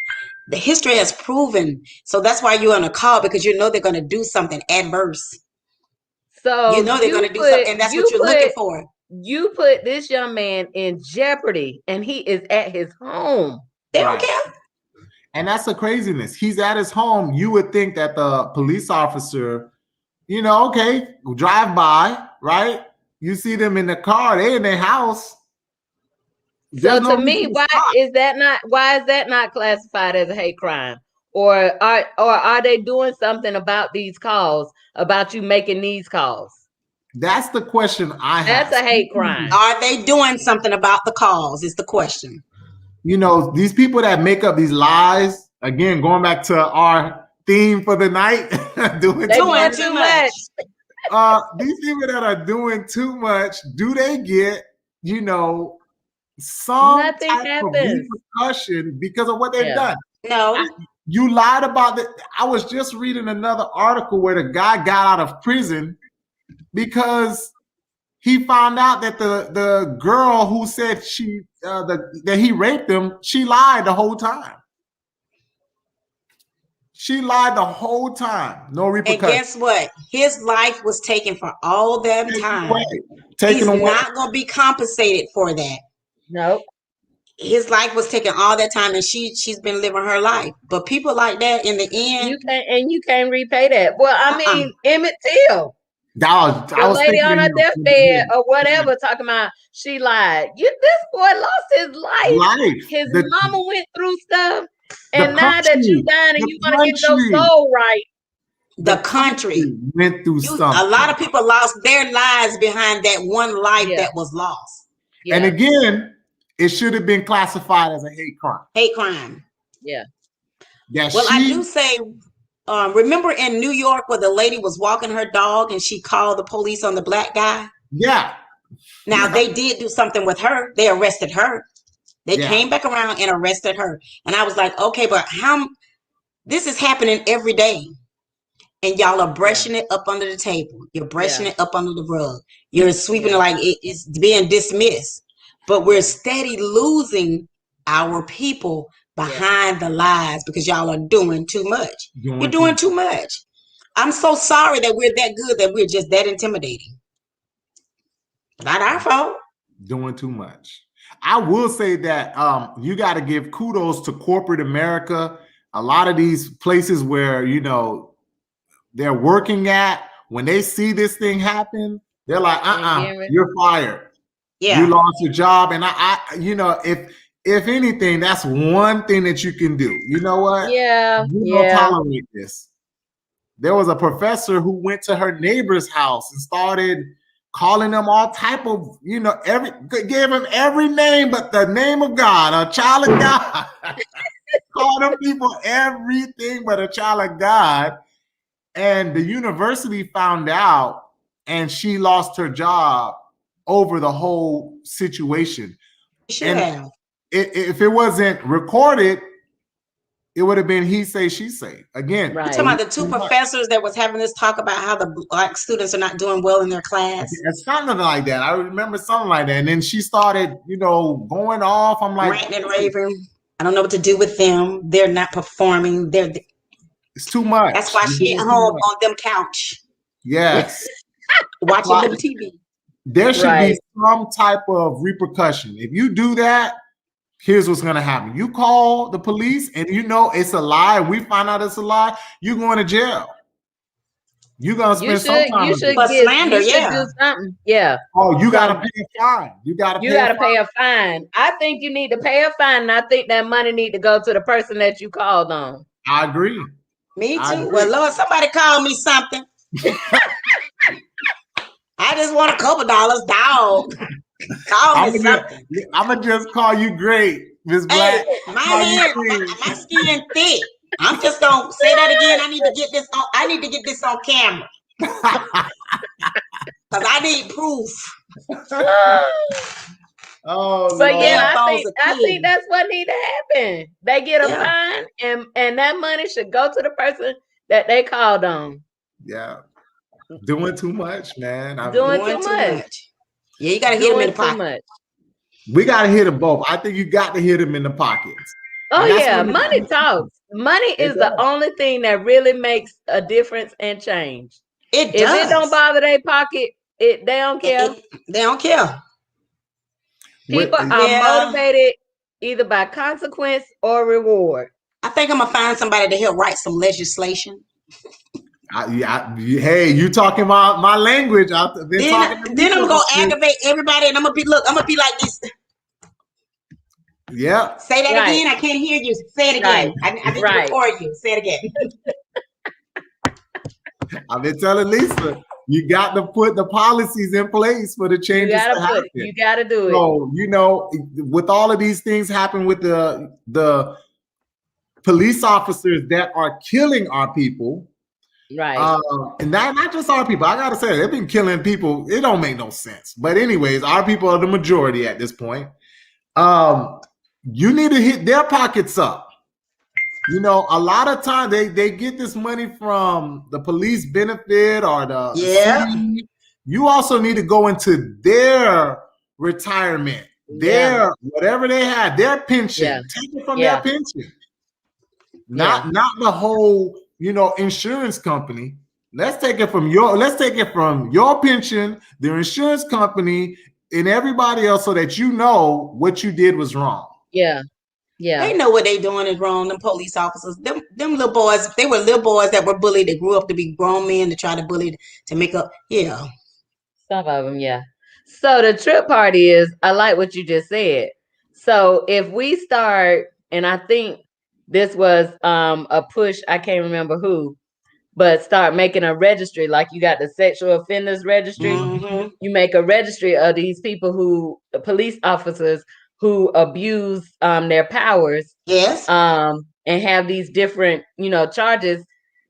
The history has proven. So that's why you're on a call, because you know they're going to do something adverse. So you know they're going to do something, and that's what you're looking for. You put this young man in jeopardy, and he is at his home. They don't care. And that's the craziness. He's at his home. You would think that the police officer, you know, okay, drive by, right? You see them in the car, they in their house. So to me, why is that not classified as a hate crime? Or are they doing something about these calls, about you making these calls? That's the question I have. That's a hate crime. Are they doing something about the calls is the question. You know, these people that make up these lies, again, going back to our theme for the night, doing too much. These people that are doing too much, do they get, you know, some type of repercussion because of what they've done? No. You lied about it. I was just reading another article where the guy got out of prison because he found out that the girl who said that he raped him, she lied the whole time. She lied the whole time. No repercussions. And guess what? His life was taken for all that time. He's not going to be compensated for that. Nope. His life was taken all that time, and she's been living her life. But people like that, in the end, you can't repay that. Well, I mean, Emmett Till. The lady on her deathbed or whatever, talking about she lied. This boy lost his life. His mama went through stuff, and now that you dying and you want to get your soul right, the country went through something. A lot of people lost their lives behind that one life that was lost. Yeah. And again, it should have been classified as a hate crime. Hate crime. Yeah. I do say. Remember in New York where the lady was walking her dog and she called the police on the black guy? Yeah. Now they did do something with her. They arrested her. They came back around and arrested her. And I was like, okay, but this is happening every day. And y'all are brushing it up under the table. You're brushing it up under the rug. You're sweeping it like it's being dismissed. But we're steady losing our people behind the lies because y'all are doing too much. You're doing too much. I'm so sorry that we're that good, that we're just that intimidating. Not our fault. Doing too much. I will say that you got to give kudos to corporate America. A lot of these places where, you know, they're working at, when they see this thing happen, they're like, you're fired. Yeah. You lost your job. And I you know, if anything, that's one thing that you can do. You know what? Yeah. You don't tolerate this. There was a professor who went to her neighbor's house and started calling them all type of, you know, gave him every name but the name of God, a child of God. Called them people everything but a child of God. And the university found out, and she lost her job over the whole situation. Should have. If it wasn't recorded, it would have been he say, she say. Again, You're talking about the two professors that was having this talk about how the Black students are not doing well in their class. It's something like that. I remember something like that. And then she started, you know, going off. I'm like, ranting and raving. I don't know what to do with them. They're not performing. It's too much. That's why she at home on them couch. Yes. Watching them TV. There should be some type of repercussion. If you do that, here's what's gonna happen. You call the police and you know it's a lie, and we find out it's a lie, you're going to jail. You're gonna spend some time. You should slander, do something. Yeah. Oh, you gotta pay a fine. You gotta pay a fine. I think you need to pay a fine, and I think that money need to go to the person that you called on. I agree. Me too. Well, Lord, somebody call me something. I just want a couple dollars, dog. Call me something. I'm gonna just call you great, Miss Black. Hey, my skin thick. I'm just gonna say that again. I need to get this on. I need to get this on camera because I need proof. Oh, but yeah, I think that's what need to happen. They get a fine, and that money should go to the person that they called on. Yeah, doing too much, man. Doing too much. Yeah, you gotta hit them in the pocket. We gotta hit them both. I think you got to hit them in the pockets. Oh yeah, money talks. Money is the only thing that really makes a difference and change. It does. If it don't bother their pocket, they don't care. They don't care. People are motivated either by consequence or reward. I think I'm gonna find somebody to help write some legislation. Hey, you talking about my language? Then I'm gonna aggravate everybody, and I'm gonna be like this. Yeah. Say that again. I can't hear you. Say it again. I need to record you. Say it again. I've been telling Lisa, you got to put the policies in place for the changes to happen. You got to do it. So, you know, with all of these things happen with the police officers that are killing our people. Right. And not just our people. I got to say, they've been killing people. It don't make no sense. But anyways, our people are the majority at this point. You need to hit their pockets up. You know, a lot of times they get this money from the police benefit or the city. You also need to go into their retirement, their whatever they have, their pension. Take it from their pension. Not the whole, you know, insurance company. Let's take it from your pension, the insurance company, and everybody else, so that you know what you did was wrong. Yeah. They know what they doing is wrong. Them police officers, them little boys, they were little boys that were bullied. They grew up to be grown men to try to bully to make up. Yeah. Some of them, yeah. So the trip party is, I like what you just said. So if we start, and I think this was a push, I can't remember who, but start making a registry, like you got the sexual offenders registry. Mm-hmm. You make a registry of these people police officers who abuse their powers. Yes. And have these different, you know, charges,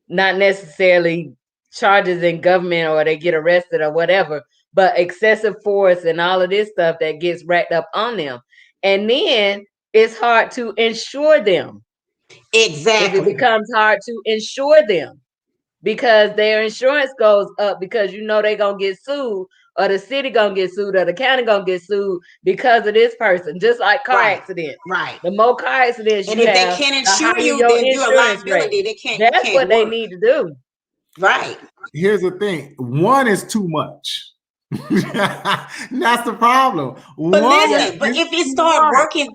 not necessarily charges in government or they get arrested or whatever, but excessive force and all of this stuff that gets racked up on them. And then it's hard to insure them. Exactly. It becomes hard to insure them because their insurance goes up because you know they're going to get sued or the city gonna get sued, or the county gonna get sued because of this person. Just like car accidents. Right. The more car accidents And you if they have, can't the insure higher you, your then you're a insurance liability. rate. They can't. That's what they need to do. Right. Here's the thing: one is too much. That's the problem. But listen, but if it start working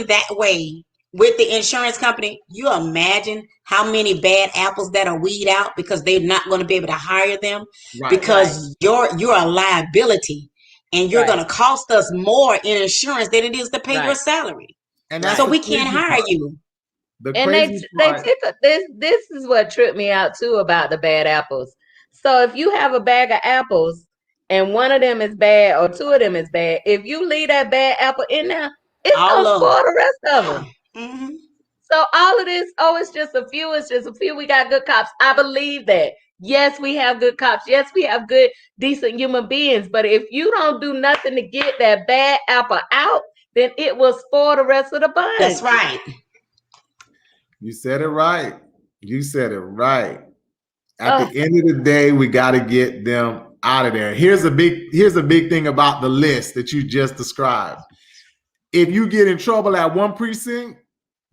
that way, with the insurance company, you imagine how many bad apples that'll weed out because they're not going to be able to hire them because you're a liability and you're going to cost us more in insurance than it is to pay your salary. And so we can't hire you. And they took this is what tripped me out too about the bad apples. So if you have a bag of apples and one of them is bad or two of them is bad, if you leave that bad apple in there, it's gonna spoil the rest of them. Mm-hmm. So all of this, it's just a few. We got good cops. I believe that. Yes, we have good cops. Yes, we have good, decent human beings. But if you don't do nothing to get that bad apple out, then it will spoil the rest of the bunch. That's right. You said it right. You said it right. At the end of the day, we got to get them out of there. Here's a big thing about the list that you just described. If you get in trouble at one precinct,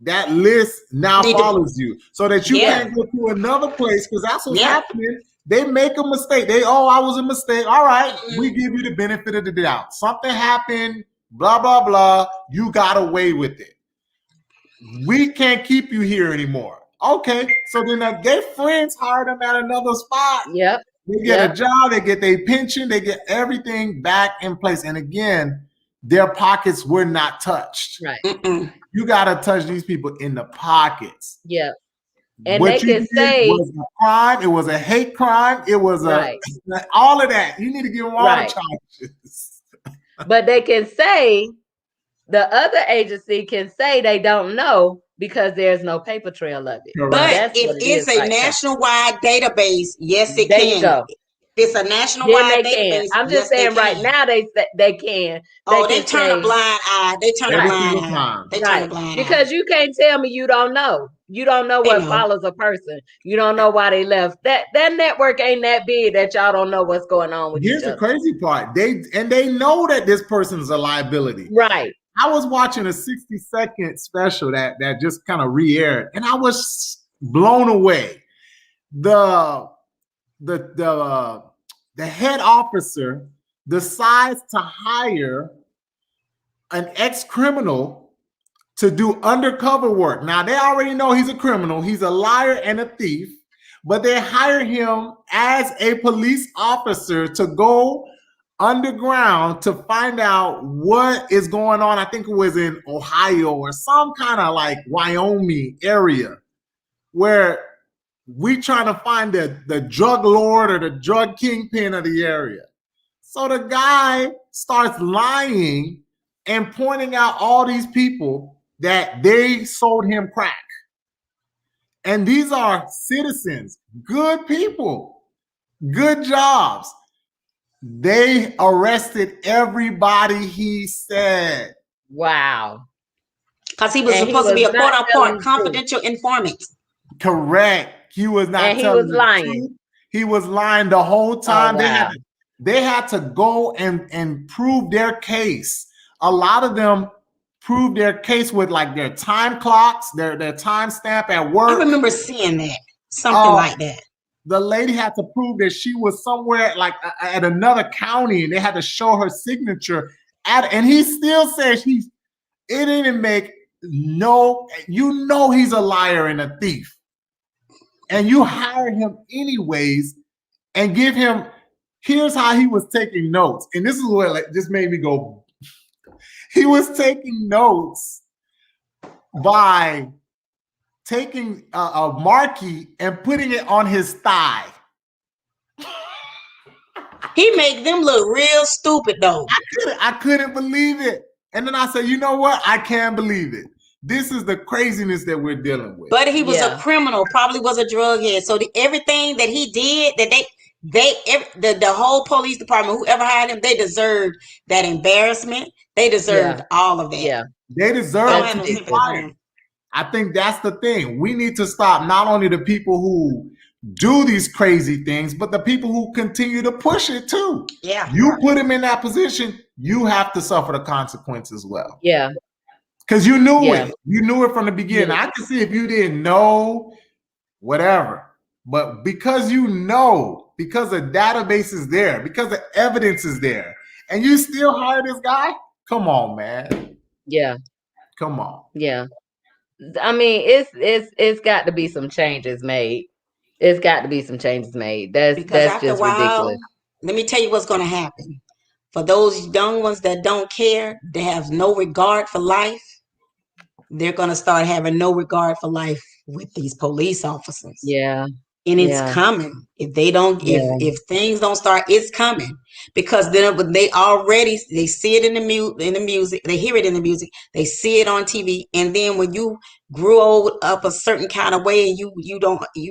that list now follows you, so that you can't go to another place, because that's what's happening. They make a mistake. I was a mistake. All right, we give you the benefit of the doubt. Something happened, blah, blah, blah. You got away with it. We can't keep you here anymore. Okay, so then their friends hire them at another spot. Yep. They get a job, they get their pension, they get everything back in place. And again, their pockets were not touched. Right. You got to touch these people in the pockets. Yeah. And what they can say was a crime. It was a hate crime. It was all of that. You need to give them all the charges. But they can say, the other agency can say they don't know because there's no paper trail of it. But if it's a nationwide database, yes, it can. Go. It's a nationwide database. I'm just saying right now they can. They turn a blind eye. They turn a blind eye. They turn a blind eye. Because you can't tell me you don't know. You don't know what follows a person. You don't know why they left. That network ain't that big that y'all don't know what's going on with Here's the crazy part. They know that this person's a liability. Right. I was watching a 60-second special that just kind of re-aired, and I was blown away. The head officer decides to hire an ex-criminal to do undercover work. Now, they already know he's a criminal. He's a liar and a thief, but they hire him as a police officer to go underground to find out what is going on. I think it was in Ohio or some kind of like Wyoming area where we trying to find the drug lord or the drug kingpin of the area. So the guy starts lying and pointing out all these people that they sold him crack. And these are citizens, good people, good jobs. They arrested everybody, he said. Wow. Because he was supposed to be a quote-unquote confidential informant. Correct. He was not telling the truth. He was lying. He was lying the whole time. Oh, wow. They had to go and prove their case. A lot of them proved their case with like their time clocks, their time stamp at work. I remember seeing that. Something like that. The lady had to prove that she was somewhere like at another county, and they had to show her signature and he still says it didn't make he's a liar and a thief. And you hire him anyways and give him, here's how he was taking notes. And this is what just made me go, he was taking notes by taking a marquee and putting it on his thigh. He made them look real stupid though. I couldn't believe it. And then I said, you know what? I can't believe it. This is the craziness that we're dealing with. But he was a criminal, probably was a drug head. So everything that he did, that the whole police department, whoever hired him, they deserved that embarrassment. They deserved all of that. Yeah. They deserve to be fired. I think that's the thing. We need to stop not only the people who do these crazy things, but the people who continue to push it too. Yeah. You put them in that position, you have to suffer the consequences as well. Yeah. Because you knew it. You knew it from the beginning. I can see if you didn't know, whatever. But because you know, because the database is there, because the evidence is there, and you still hire this guy, come on, man. Yeah. Come on. Yeah. I mean, it's got to be some changes made. It's got to be some changes made. That's just ridiculous. Let me tell you what's going to happen. For those young ones that don't care, they have no regard for life, they're going to start having no regard for life with these police officers. Yeah. And it's coming. If they don't, if things don't start, it's coming. Because then they see it in the music, they hear it in the music, they see it on TV. And then when you grew up a certain kind of way and you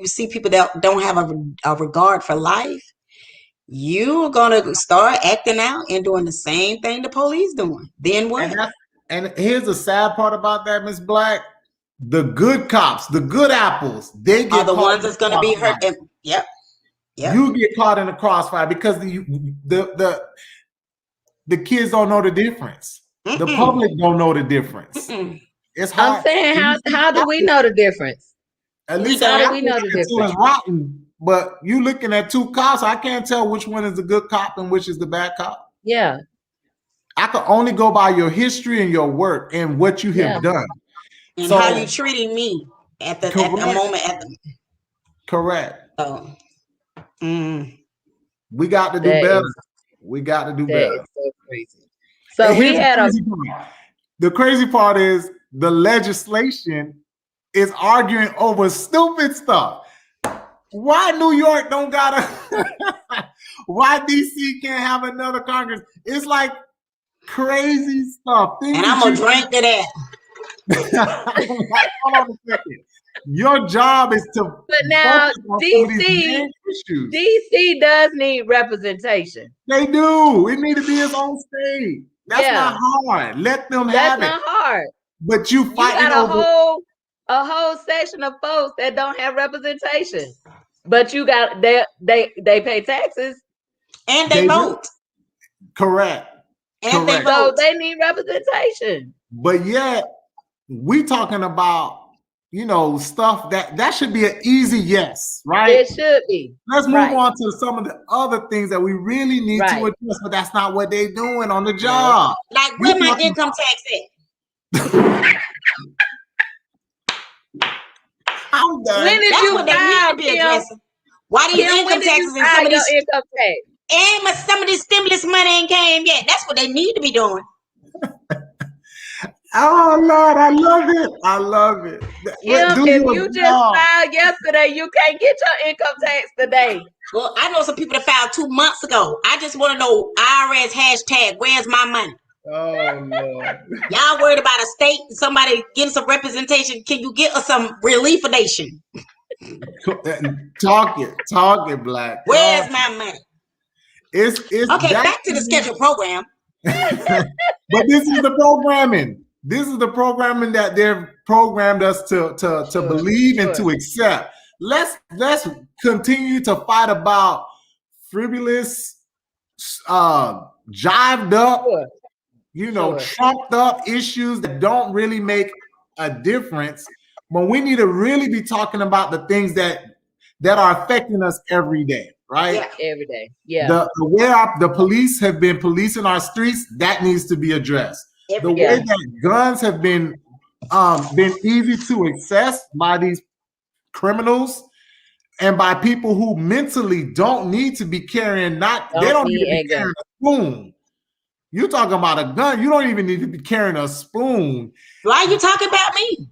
see people that don't have a regard for life, you're gonna start acting out and doing the same thing the police doing. Then what? And here's the sad part about that, Miss Black. The good cops, the good apples, they get are the ones that's gonna be hurt. Yep. You get caught in the crossfire because the kids don't know the difference. The public don't know the difference. It's hard. I'm saying, how do we know the difference? At least how do we know the difference? Rotten, but you looking at two cops, I can't tell which one is the good cop and which is the bad cop. Yeah. I can only go by your history and your work and what you have done. And how you treating me at the moment. Correct. Oh. We got to do better. We got to do better. So crazy. So we had the crazy part is the legislation is arguing over stupid stuff. Why New York don't gotta? Why DC can't have another Congress? It's like crazy stuff. And I'm gonna drink to that. Hold on a second. Your job is to. But now DC does need representation. They do. It need to be its own state. That's not hard. Let them have it. That's not hard. But you fighting you got a whole section of folks that don't have representation. But you got they pay taxes and they vote. Correct. And they vote. So they need representation. But yet we talking about stuff that should be an easy yes, right? It should be. Let's move on to some of the other things that we really need to address, but that's not what they're doing on the job. Like where my income tax at? I'm done. When did you file, Kim? Why do your income taxes and some of this income tax? And some of this stimulus money ain't came yet? That's what they need to be doing. Oh Lord, I love it. I love it. If you just filed yesterday, you can't get your income tax today. Well, I know some people that filed 2 months ago. I just want to know IRS hashtag, where's my money? Oh Lord. Y'all worried about a state, somebody getting some representation. Can you get us some reliefation? Talk it, Black. Where's my money? It's okay, back to the scheduled program. But this is the programming. This is the programming that they've programmed us to believe and to accept. Let's continue to fight about frivolous, jived up, trumped up issues that don't really make a difference. But we need to really be talking about the things that are affecting us every day, right? Yeah, every day. Yeah. The way the police have been policing our streets, that needs to be addressed. The way that guns have been easy to access by these criminals and by people who mentally don't need to be carrying they don't need to be carrying a spoon. You're talking about a gun. You don't even need to be carrying a spoon. Why are you talking about me?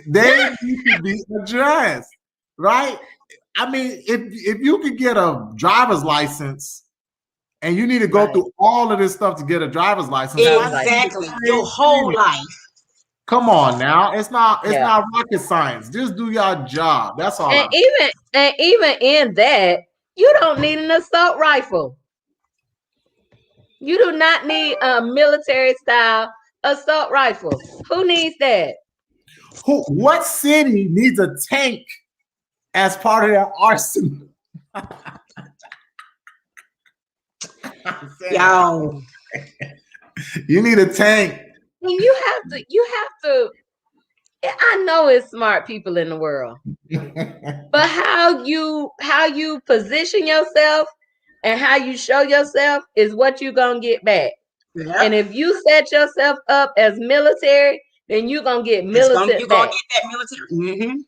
They need to be addressed, right? I mean, if you could get a driver's license and you need to go through all of this stuff to get a driver's license. Exactly. Your whole life. Come on now. It's not rocket science. Just do your job. That's all. And even in that, you don't need an assault rifle. You do not need a military style assault rifle. Who needs that? What city needs a tank as part of their arsenal. Y'all, you need a tank. And you have to. I know it's smart people in the world, but how you position yourself and how you show yourself is what you're gonna get back. yeah. And if you set yourself up as military, then you're gonna get militant You're back. gonna get that military.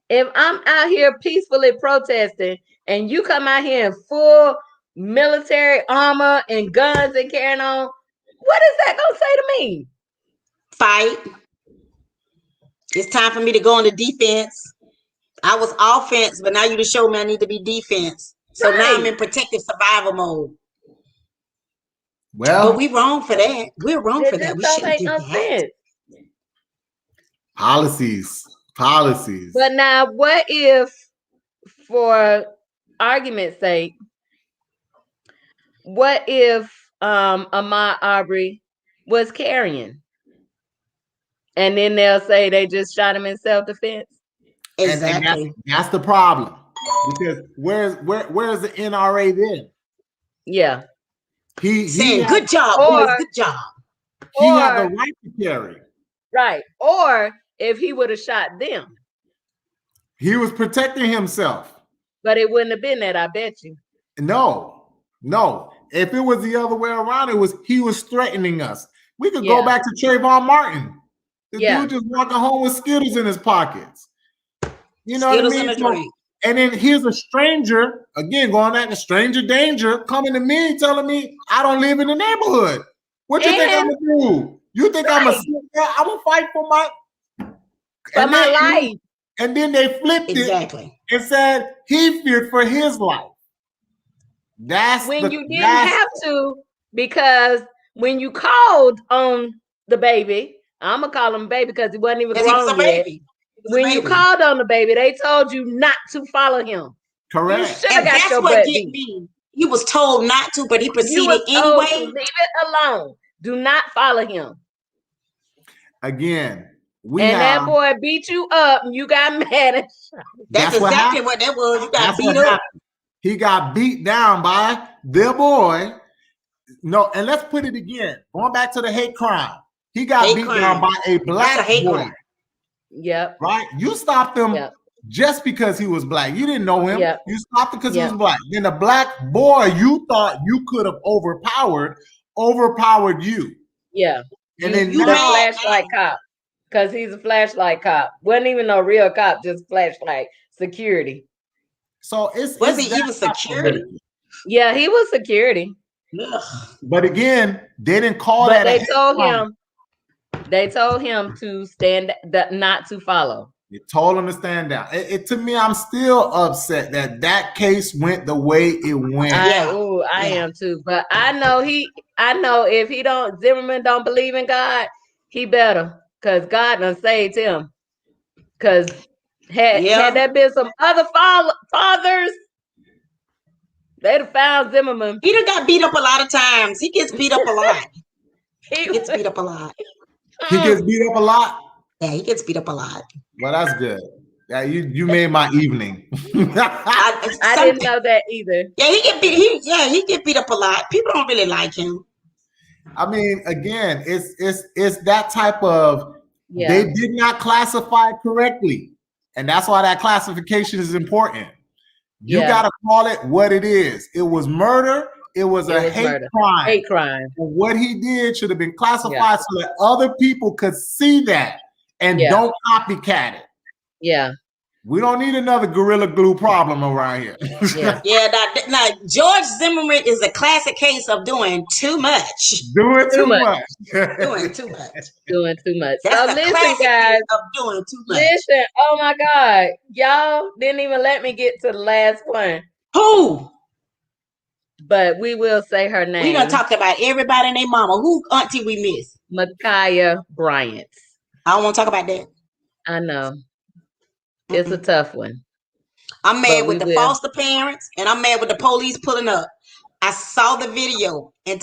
If I'm out here peacefully protesting and you come out here in full military armor and guns and carrying on, what is that gonna say to me? Fight. It's time for me to go into defense. I was offense, but now you just showed me I need to be defense. So now I'm in protective survival mode. Well, but we wrong for that. We're wrong for that. We shouldn't do that. Sense. Policies. But now, what if, for argument's sake, what if Ahmaud Arbery was carrying? And then they'll say they just shot him in self-defense. Exactly. And that's the problem. Because where's the NRA then? Yeah. He saying good job, boys, good job. He had the right to carry. Right. Or if he would have shot them. He was protecting himself. But it wouldn't have been that, I bet you. No. If it was the other way around, he was threatening us. We could go back to Trayvon Martin. The dude just walking home with Skittles in his pockets. You know Skittles what I mean? In a drink. And then here's a stranger, again, going at the stranger danger, coming to me telling me I don't live in the neighborhood. What you think I'm gonna do? You think I'm gonna sit there? I'm gonna fight for my life. And then they flipped it and said he feared for his life. That's when you didn't have to, because when you called on the baby, I'm gonna call him baby because he wasn't even grown yet. When you called on the baby, they told you not to follow him. Correct. And that's what get me. He was told not to, but he proceeded anyway. Leave it alone. Do not follow him. Again, that boy beat you up and you got mad at him. That's exactly what that was. You got beat up. He got beat down by their boy. No, and let's put it again. Going back to the hate crime. He got beat down by a black boy. Yep. Right? You stopped him just because he was black. You didn't know him. Yep. You stopped him because he was black. Then the black boy you thought you could have overpowered you. Yeah. And then you flashlight cop. Because he's a flashlight cop. Wasn't even no real cop, just flashlight security. So he was security? Yeah, he was security. But again, they didn't call that. They told him to not to follow. They told him to stand down. To me, I'm still upset that case went the way it went. I am too. But I know if Zimmerman don't believe in God, he better, because God done saved him. Because had there been some other fathers, they'd have found Zimmerman. He done got beat up a lot of times. He gets beat up a lot. He gets beat up a lot. He gets beat up a lot? Yeah, he gets beat up a lot. Well, that's good. Yeah, you made my evening. I didn't know that either. Yeah, he get beat up a lot. People don't really like him. I mean, again, it's that type of they did not classify correctly. And that's why that classification is important. You gotta call it what it is. It was murder. It was a hate crime. Hate crime. And what he did should have been classified so that other people could see that and don't copycat it. Yeah. We don't need another Gorilla Glue problem around here. Now George Zimmerman is a classic case of doing too much. Doing too much. Doing too much. Doing too much. That's so listen, guys. Of doing too much. Listen, oh my God. Y'all didn't even let me get to the last one. Who? But we will say her name. We done talked about everybody and their mama. Who auntie we miss? Ma'Khia Bryant. I don't want to talk about that. I know. It's a tough one. I'm mad with the foster parents, and I'm mad with the police pulling up. I saw the video, and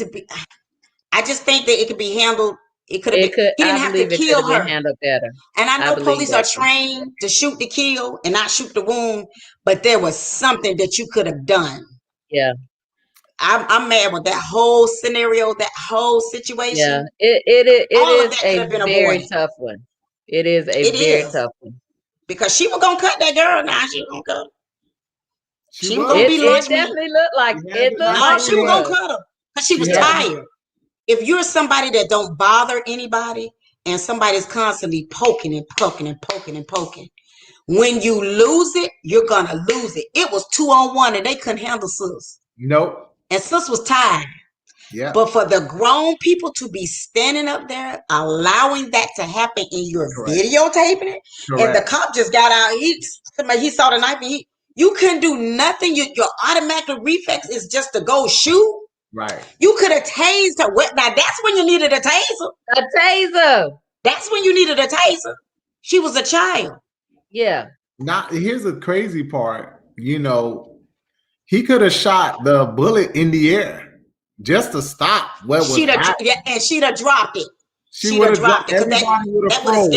I just think that it could be handled It could have been. He didn't have to kill her. Handled better. And I know police are trained to shoot to kill and not shoot the wound, but there was something that you could have done. Yeah. I'm mad with that whole scenario, that whole situation. Yeah, it is a very tough one. It is a very tough one. Because she was gonna cut that girl. Now she was gonna cut her. She was gonna be lunch meat. Definitely looked like it. She was gonna cut her because she was tired. If you're somebody that don't bother anybody and somebody's constantly poking and poking and poking and poking, when you lose it, you're gonna lose it. It was 2-on-1 and they couldn't handle sis. Nope. And sis was tired. Yeah. But for the grown people to be standing up there, allowing that to happen in your videotaping it, and the cop just got out, he saw the knife and you couldn't do nothing. Your automatic reflex is just to go shoot. Right. You could have tased her. Now that's when you needed a taser. A taser. That's when you needed a taser. She was a child. Yeah. Now here's the crazy part. You know, he could have shot the bullet in the air just to stop what was happening. And she'd have dropped it. She'd have dropped it. Everybody would have froze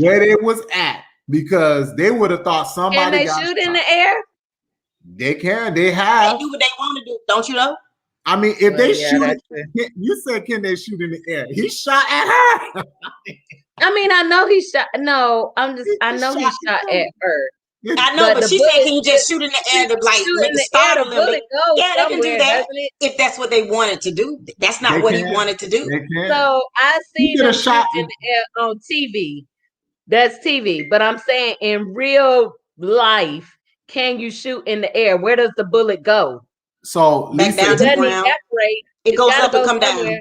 where it was at because they would have thought somebody Can they shoot in the air? They can. They have. They do what they want to do. Don't you know? I mean, if they shoot, you said, can they shoot in the air? He shot at her. I mean, I know he shot. No, I know he shot at her. I know, but she said, "Can you just shoot in the air to like make the start a little bit?" Yeah, they can do that if that's what they wanted to do. That's not what he wanted to do. So I seen him shoot in the air on TV. That's TV, but I'm saying in real life, can you shoot in the air? Where does the bullet go? So Lisa, down to the ground. It goes up and come down.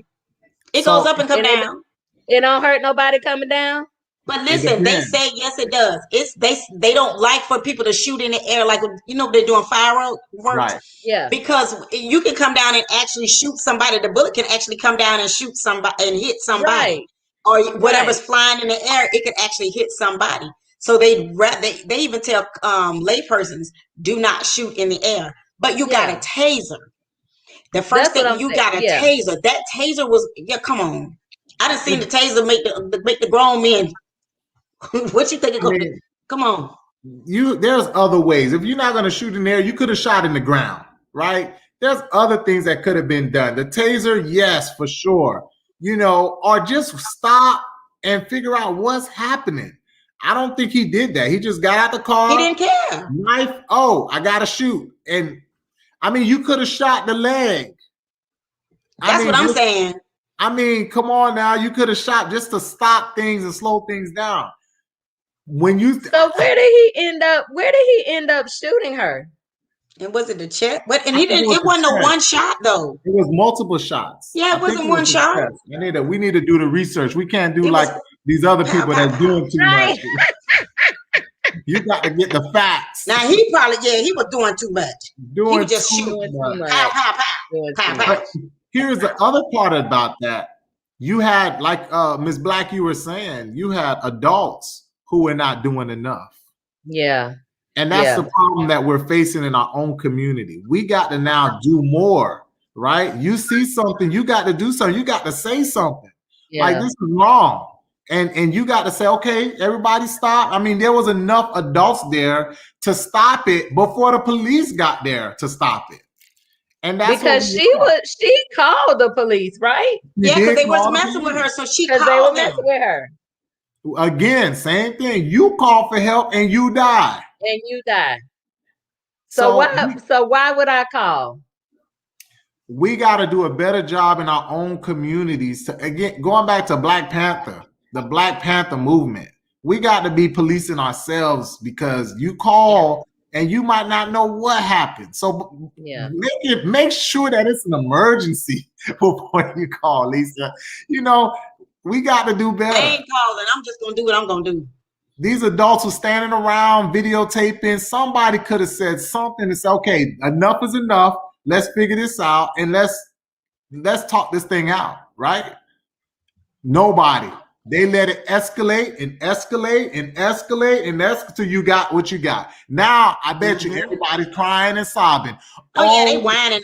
It goes up and come down. It don't hurt nobody coming down. But listen, they say yes, it does. It's they don't like for people to shoot in the air like they're doing fireworks. Right. Yeah. Because you can come down and actually shoot somebody. The bullet can actually come down and shoot somebody and hit somebody, or whatever's flying in the air. It can actually hit somebody. So they even tell laypersons do not shoot in the air. But you got a taser. The first thing you got a taser. That taser was come on. I done seen the taser make the grown men. What you think it's gonna do? Come on. There's other ways. If you're not gonna shoot in there, you could have shot in the ground, right? There's other things that could have been done. The taser, yes, for sure. Or just stop and figure out what's happening. I don't think he did that. He just got out the car. He didn't care. Knife. Oh, I gotta shoot. And I mean, you could have shot the leg. That's what I'm saying. I mean, come on now. You could have shot just to stop things and slow things down. So where did he end up? Where did he end up shooting her? And was it the chest? But and he didn't. It wasn't a one shot though. It was multiple shots. Yeah, it wasn't one shot. We need to do the research. We can't do these other people that's doing too much. You got to get the facts. Now he was doing too much. He was just shooting. Pow, pow, pow. Pow, pow. Here's the other part about that. You had, like Ms. Black, you were saying, you had adults who were not doing enough. Yeah. And that's the problem that we're facing in our own community. We got to now do more, right? You see something, you got to do something. You got to say something. Yeah. Like, this is wrong. And you got to say, okay, everybody stop. I mean, there was enough adults there to stop it before the police got there to stop it. And that's because she called the police, right? Yeah, because they was messing with her, so she called them. They were messing with her. Again, same thing. You call for help and you die. So why would I call? We got to do a better job in our own communities. Again, going back to Black Panther, the Black Panther movement, we got to be policing ourselves because you call and you might not know what happened. So make sure that it's an emergency before you call, Lisa. We got to do better. I ain't calling. I'm just going to do what I'm going to do. These adults were standing around videotaping. Somebody could have said something to say, okay, enough is enough. Let's figure this out and let's talk this thing out, right? Nobody. They let it escalate and escalate and escalate and until you got what you got. Now, I bet you everybody's crying and sobbing. Oh, yeah, they whining.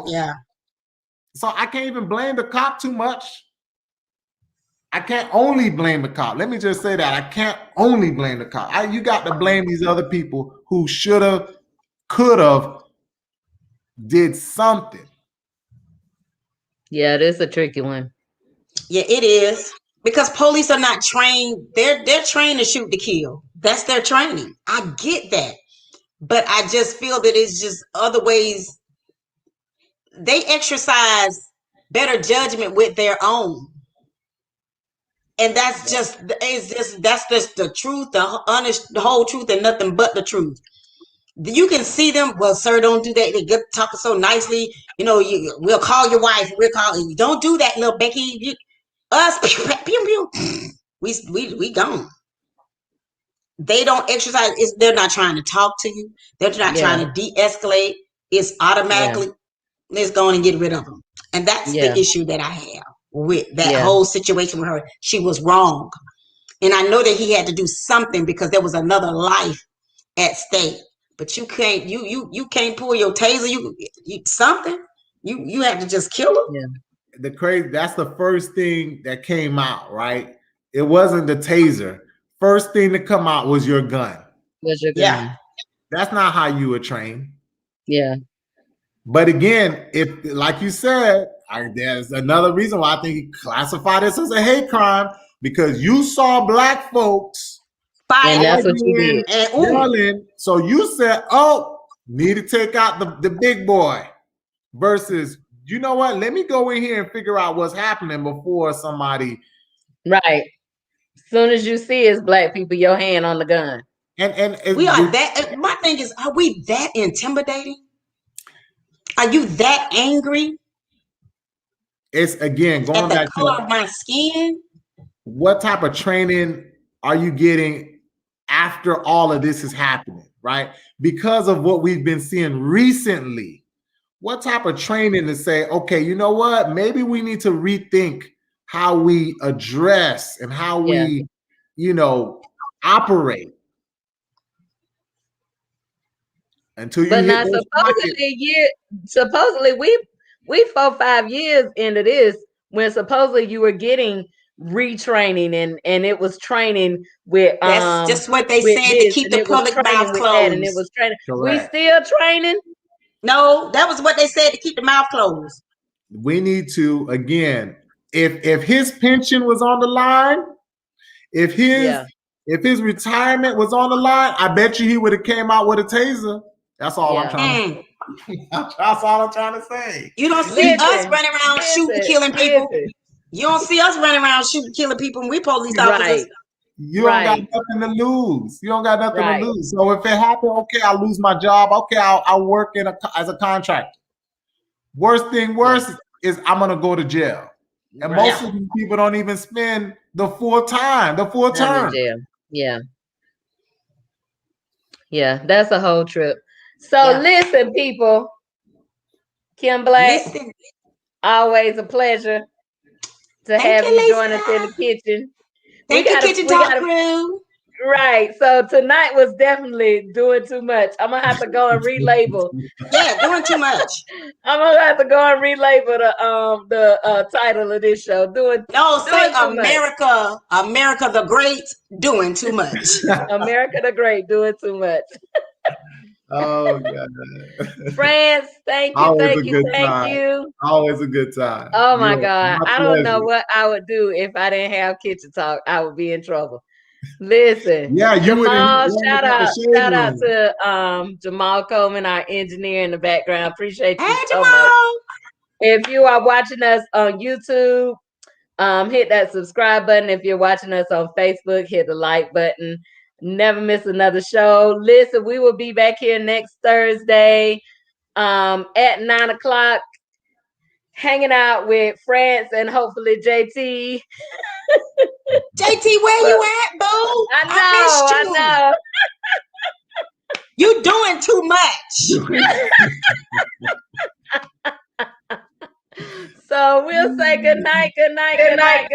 Yeah. So I can't even blame the cop too much. I can't only blame the cop. Let me just say that. I can't only blame the cop. You got to blame these other people who should have, could have, did something. Yeah, this is a tricky one. Yeah, it is. Because police are not trained. They're trained to shoot to kill. That's their training. I get that. But I just feel that it's just other ways. They exercise better judgment with their own. And that's just the truth, the honest, the whole truth, and nothing but the truth. You can see them. Well, sir, don't do that. They get talking so nicely. We'll call your wife. We'll call you. Don't do that, little Becky. Us, pew, pew. We gone. They don't exercise. They're not trying to talk to you. They're not trying to de-escalate. It's automatically. Let's go on and get rid of them. And that's the issue that I have with that whole situation with her. She was wrong. And I know that he had to do something because there was another life at stake. But you can't can't pull your taser. You something. You have to just kill him. Yeah. That's the first thing that came out, right? It wasn't the taser. First thing to come out was your gun. Yeah. That's not how you were trained. Yeah. But again, if like you said, there's another reason why I think he classified this as a hate crime, because you saw black folks and that's what you did. Yelling, so you said, "Oh, need to take out the big boy," versus, you know what? Let me go in here and figure out what's happening before somebody. Right. As soon as you see it's black people, your hand on the gun. And we are that. My thing is, are we that intimidating? Are you that angry? It's again going back to the color of my skin. What type of training are you getting after all of this is happening, right? Because of what we've been seeing recently, what type of training to say, okay, you know what? Maybe we need to rethink how we address and how we, operate. Until you but now supposedly we 4-5 years into this when supposedly you were getting retraining and it was training with that's just what they said to keep the public mouth closed. And it was training. Correct. We still training? No, that was what they said to keep the mouth closed. We need to, again, if his pension was on the line, if his retirement was on the line, I bet you he would have came out with a taser. That's all I'm trying to say. That's all I'm trying to say. You don't see us running around shooting, killing people. You don't see us running around shooting, killing people, and we police officers. You don't got nothing to lose. You don't got nothing to lose. So if it happened, okay, I'll lose my job. Okay, I'll work as a contractor. Worst is I'm gonna go to jail. And most of these people don't even spend the full term. Yeah. Yeah, that's a whole trip. So listen, people. Kim Black, always a pleasure to have you join us in the kitchen. Thank you, Kitchen Talk Crew. Right. So tonight was definitely doing too much. I'm gonna have to go and relabel. Doing too much. I'm gonna have to go and relabel the title of this show. Say America, America the Great, doing too much. America the Great, doing too much. Oh God. France, thank you. Always a good time. Oh my God. I don't know what I would do if I didn't have Kitchen Talk. I would be in trouble. Listen. Yeah, you would. Shout out to Jamal Coleman, our engineer in the background. Appreciate you so much. If you are watching us on YouTube, hit that subscribe button. If you're watching us on Facebook, hit the like button. Never miss another show. Listen, we will be back here next Thursday at 9:00, hanging out with France and hopefully JT. JT, where you at, boo? I know. You doing too much. So we'll say good night, everybody.